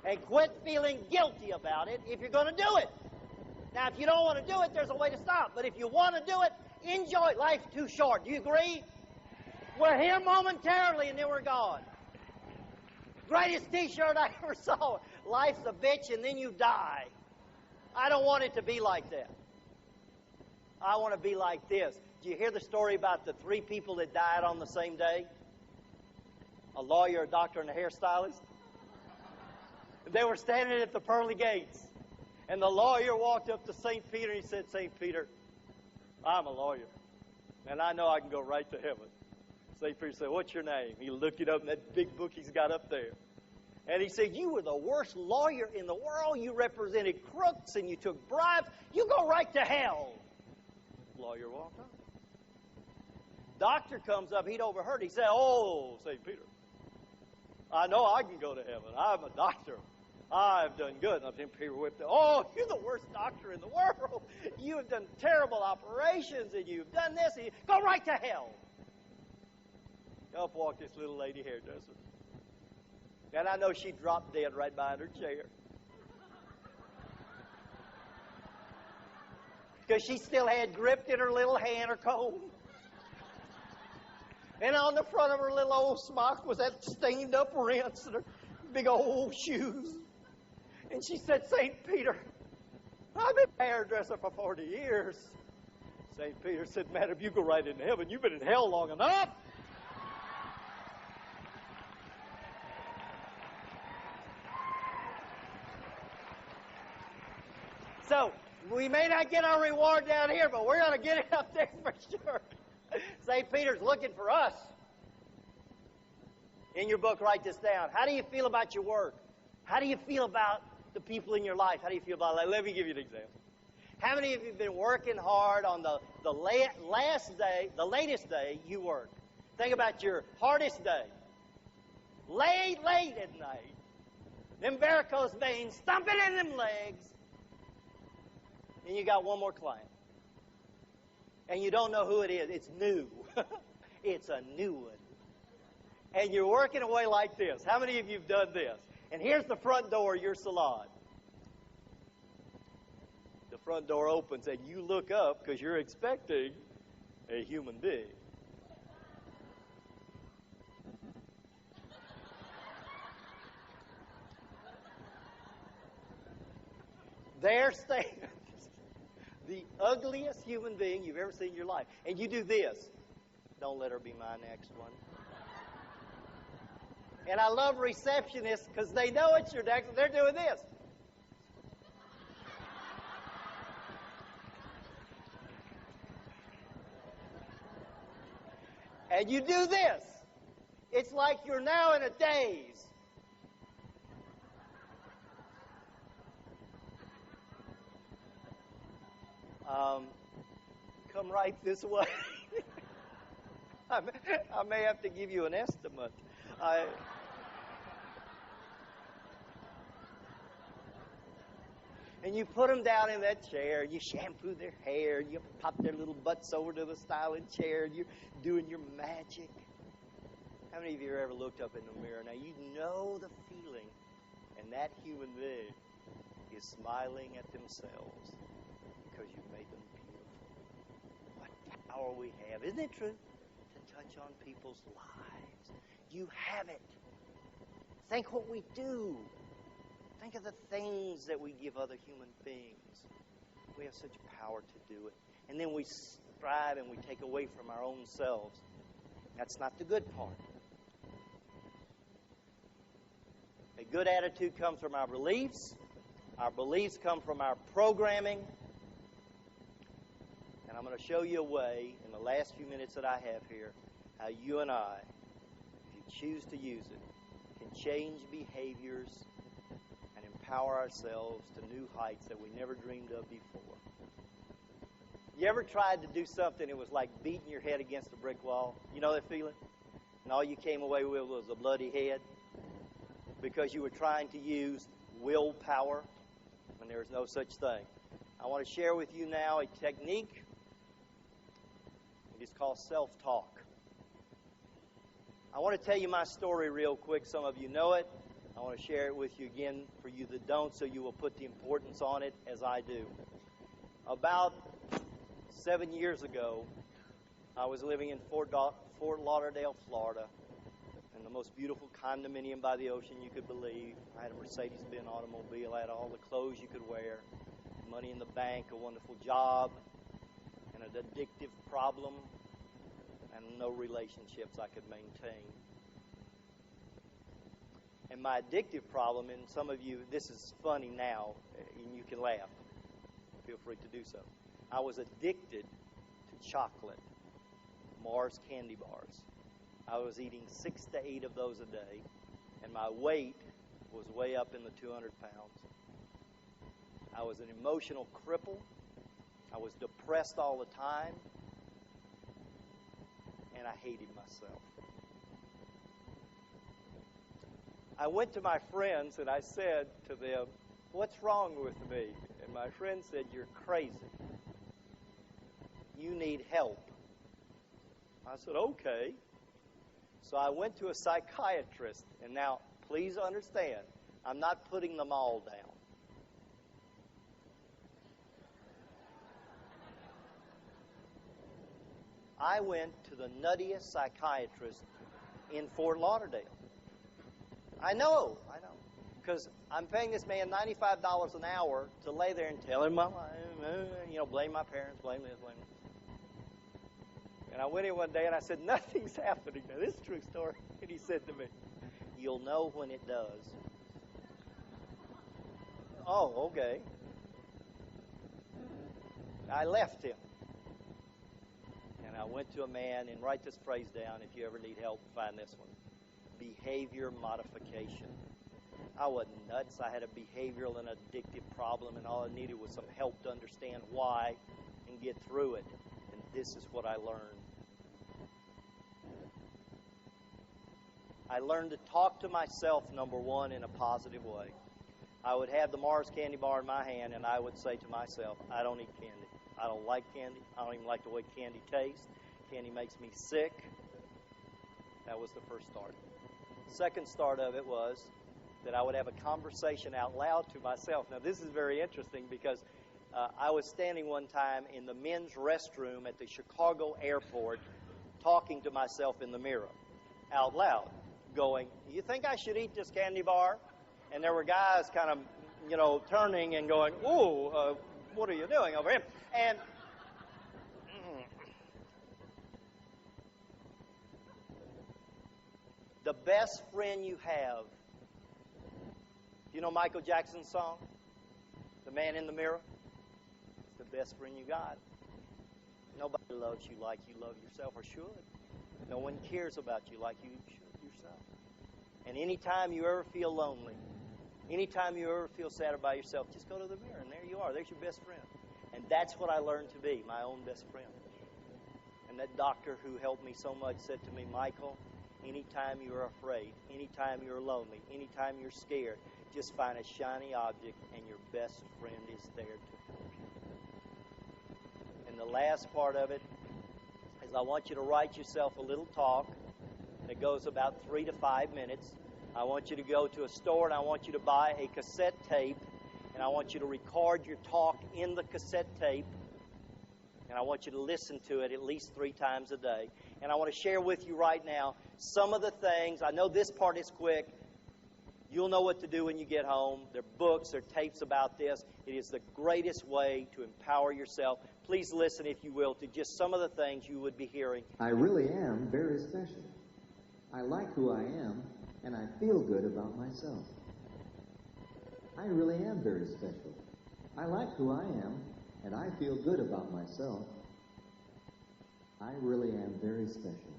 And quit feeling guilty about it if you're going to do it. Now, if you don't want to do it, there's a way to stop. But if you want to do it, enjoy it. Life's too short. Do you agree? We're here momentarily and then we're gone. Greatest T-shirt I ever saw. Life's a bitch and then you die. I don't want it to be like that. I want to be like this. Do you hear the story about the 3 people that died on the same day? A lawyer, a doctor, and a hairstylist. They were standing at the pearly gates. And the lawyer walked up to St. Peter and he said, St. Peter, I'm a lawyer. And I know I can go right to heaven. St. Peter said, what's your name? He looked it up in that big book he's got up there. And he said, you were the worst lawyer in the world. You represented crooks and you took bribes. You go right to hell. Lawyer walked up. Doctor comes up. He'd overheard. He said, oh, St. Peter, I know I can go to heaven. I'm a doctor. I've done good. And St. Peter whipped it. Oh, you're the worst doctor in the world. You have done terrible operations and you've done this. And go right to hell. Up walked this little lady hairdresser. And I know she dropped dead right behind her chair. Because she still had gripped in her little hand her comb. And on the front of her little old smock was that stained up rinse and her big old shoes. And she said, St. Peter, I've been a hairdresser for 40 years. St. Peter said, madam, you go right into heaven. You've been in hell long enough. So, we may not get our reward down here, but we're going to get it up there for sure. St. Peter's looking for us. In your book, write this down. How do you feel about your work? How do you feel about the people in your life? How do you feel about life? Let me give you an example. How many of you have been working hard on the latest day you worked? Think about your hardest day. Late at night. Them varicose veins thumping in them legs. And you got one more client. And you don't know who it is. It's new. It's a new one. and you're working away like this. How many of you have done this? And here's the front door of your salon. The front door opens, and you look up because you're expecting a human being. There stands the ugliest human being you've ever seen in your life. And you do this. Don't let her be my next one. And I love receptionists because they know it's your next one. They're doing this. And you do this. It's like you're now in a daze. Come right this way. I may have to give you an estimate. And you put them down in that chair, you shampoo their hair, you pop their little butts over to the styling chair, and you're doing your magic. How many of you have ever looked up in the mirror? Now, you know the feeling, and that human being is smiling at themselves because you've made them beautiful. What power we have. Isn't it true? To touch on people's lives. You have it. Think what we do. Think of the things that we give other human beings. We have such power to do it. And then we strive and we take away from our own selves. That's not the good part. A good attitude comes from our beliefs. Our beliefs come from our programming. And I'm going to show you a way in the last few minutes that I have here how you and I, if you choose to use it, can change behaviors and empower ourselves to new heights that we never dreamed of before. You ever tried to do something that was like beating your head against a brick wall? You know that feeling? And all you came away with was a bloody head because you were trying to use willpower when there is no such thing. I want to share with you now a technique. It is called self-talk. I want to tell you my story real quick. Some of you know it. I want to share it with you again for you that don't, so you will put the importance on it as I do. About 7 years ago, I was living in Fort Lauderdale, Florida, in the most beautiful condominium by the ocean you could believe. I had a Mercedes-Benz automobile. I had all the clothes you could wear, money in the bank, a wonderful job, and an addictive problem, and no relationships I could maintain. And my addictive problem, and some of you, this is funny now, and you can laugh. Feel free to do so. I was addicted to chocolate, Mars candy bars. I was eating 6 to 8 of those a day, and my weight was way up in the 200 pounds. I was an emotional cripple. I was depressed all the time, and I hated myself. I went to my friends and I said to them, "What's wrong with me?" And my friend said, "You're crazy. You need help." I said, "Okay." So I went to a psychiatrist, and now please understand, I'm not putting them all down. I went to the nuttiest psychiatrist in Fort Lauderdale. I know, because I'm paying this man $95 an hour to lay there and tell him my life, blame my parents, blame this, blame this. And I went in one day and I said, "Nothing's happening." Now, this is a true story. And he said to me, "You'll know when it does." Oh, okay. I left him. And I went to a man, and write this phrase down if you ever need help, find this one. Behavior modification. I wasn't nuts. I had a behavioral and addictive problem, and all I needed was some help to understand why and get through it. And this is what I learned. I learned to talk to myself, number one, in a positive way. I would have the Mars candy bar in my hand, and I would say to myself, "I don't eat candy. I don't like candy. I don't even like the way candy tastes. Candy makes me sick. That was the first start. The second start of it was that I would have a conversation out loud to myself. Now, this is very interesting because I was standing one time in the men's restroom at the Chicago airport talking to myself in the mirror out loud, going, "You think I should eat this candy bar?" And there were guys kind of, turning and going, "Ooh, what are you doing over here?" And the best friend you have, you know Michael Jackson's song, "The Man in the Mirror"? It's the best friend you got. Nobody loves you like you love yourself, or should. No one cares about you like you should yourself. And anytime you ever feel lonely, anytime you ever feel sad about yourself, just go to the mirror, and there you are. There's your best friend. And that's what I learned to be, my own best friend. And that doctor who helped me so much said to me, "Michael, anytime you're afraid, anytime you're lonely, anytime you're scared, just find a shiny object, and your best friend is there to help you." And the last part of it is I want you to write yourself a little talk that goes about 3 to 5 minutes. I want you to go to a store, and I want you to buy a cassette tape, and I want you to record your talk in the cassette tape, and I want you to listen to it at least 3 times a day. And I want to share with you right now some of the things. I know this part is quick. You'll know what to do when you get home. There are books, there are tapes about this. It is the greatest way to empower yourself. Please listen, if you will, to just some of the things you would be hearing. I really am very special. I like who I am, and I feel good about myself. I really am very special. I like who I am, and I feel good about myself. I really am very special.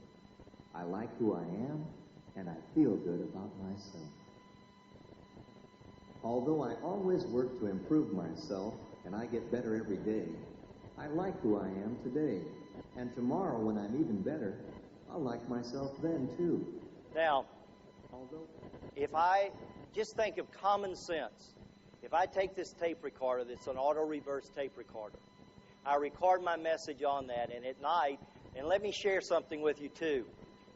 I like who I am, and I feel good about myself. Although I always work to improve myself, and I get better every day, I like who I am today. And tomorrow, when I'm even better, I'll like myself then, too. Now, if I just think of common sense, if I take this tape recorder that's an auto-reverse tape recorder, I record my message on that, and at night, and let me share something with you too.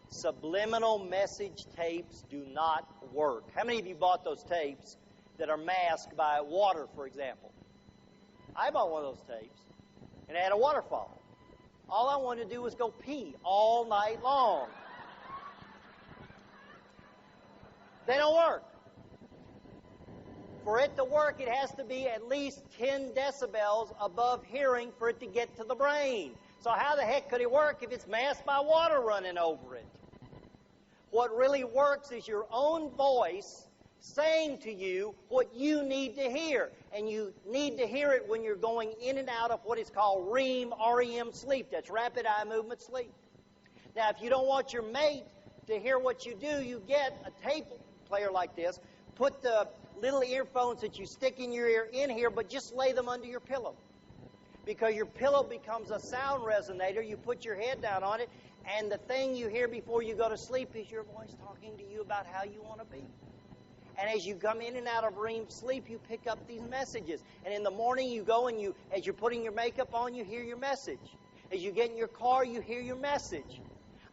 Subliminal message tapes do not work. How many of you bought those tapes that are masked by water, for example? I bought one of those tapes, and it had a waterfall. All I wanted to do was go pee all night long. They don't work. For it to work, it has to be at least 10 decibels above hearing for it to get to the brain. So how the heck could it work if it's masked by water running over it? What really works is your own voice saying to you what you need to hear. And you need to hear it when you're going in and out of what is called REM, R-E-M sleep. That's rapid eye movement sleep. Now, if you don't want your mate to hear what you do, you get a tape player like this. Put the little earphones that you stick in your ear in here, but just lay them under your pillow. Because your pillow becomes a sound resonator. You put your head down on it, and the thing you hear before you go to sleep is your voice talking to you about how you want to be. And as you come in and out of REM sleep, you pick up these messages. And in the morning, you go and as you're putting your makeup on, you hear your message. As you get in your car, you hear your message.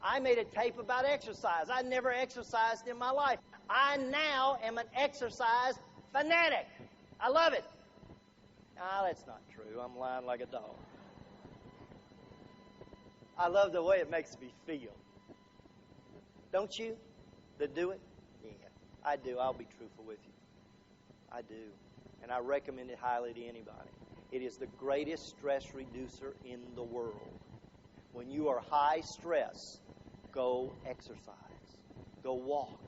I made a tape about exercise. I never exercised in my life. I now am an exercise fanatic. I love it. Ah, that's not true. I'm lying like a dog. I love the way it makes me feel. Don't you that do it? Yeah, I do. I'll be truthful with you. I do. And I recommend it highly to anybody. It is the greatest stress reducer in the world. When you are high stress, go exercise. Go walk.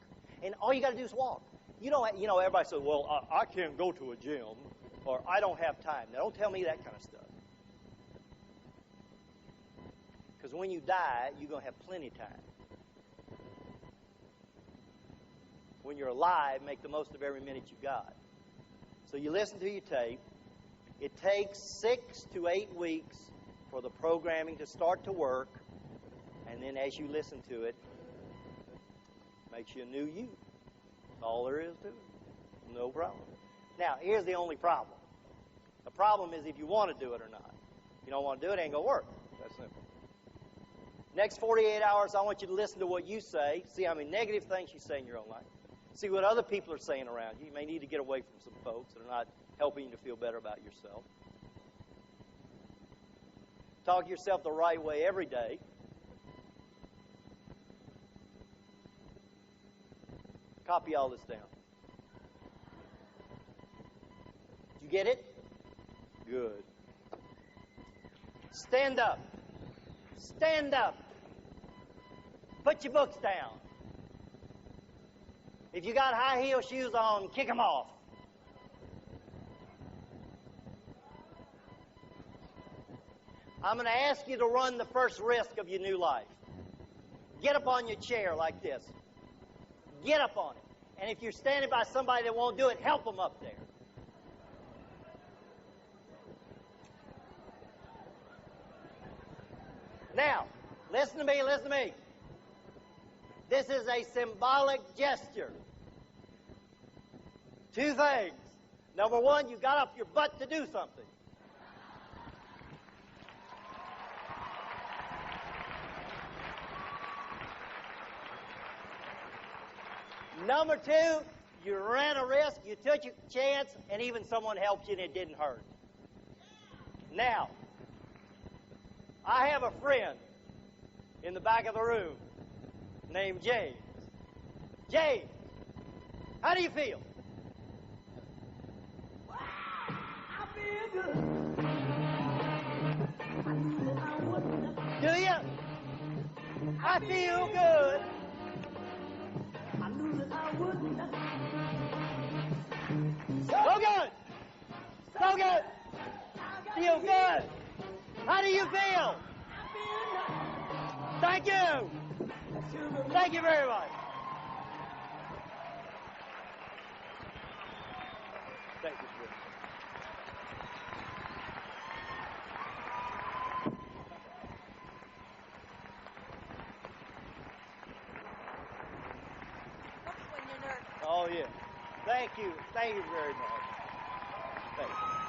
And all you got to do is walk. You don't, everybody says, well, I can't go to a gym, or I don't have time. Now, don't tell me that kind of stuff. Because when you die, you're going to have plenty of time. When you're alive, make the most of every minute you got. So you listen to your tape. It takes 6 to 8 weeks for the programming to start to work. And then as you listen to it, makes you a new you. That's all there is to it. No problem. Now, here's the only problem. The problem is if you want to do it or not. If you don't want to do it, it ain't going to work. That's simple. Next 48 hours, I want you to listen to what you say, see how many negative things you say in your own life, see what other people are saying around you. You may need to get away from some folks that are not helping you to feel better about yourself. Talk to yourself the right way every day. Copy all this down. Did you get it? Good. Stand up. Stand up. Put your books down. If you got high heel shoes on, kick them off. I'm going to ask you to run the first risk of your new life. Get up on your chair like this. Get up on it. And if you're standing by somebody that won't do it, help them up there. Now, listen to me, listen to me. This is a symbolic gesture. Two things. Number one, you got up your butt to do something. Number two, you ran a risk, you took your chance, and even someone helped you and it didn't hurt. Now, I have a friend in the back of the room named James. James, how do you feel? I feel good. Do you? I feel good. I knew that I wouldn't. So good. So good. Feel good. How do you feel? Thank you. Thank you very much. Thank you, sir. Oh, yeah. Thank you. Thank you very much. Thank you.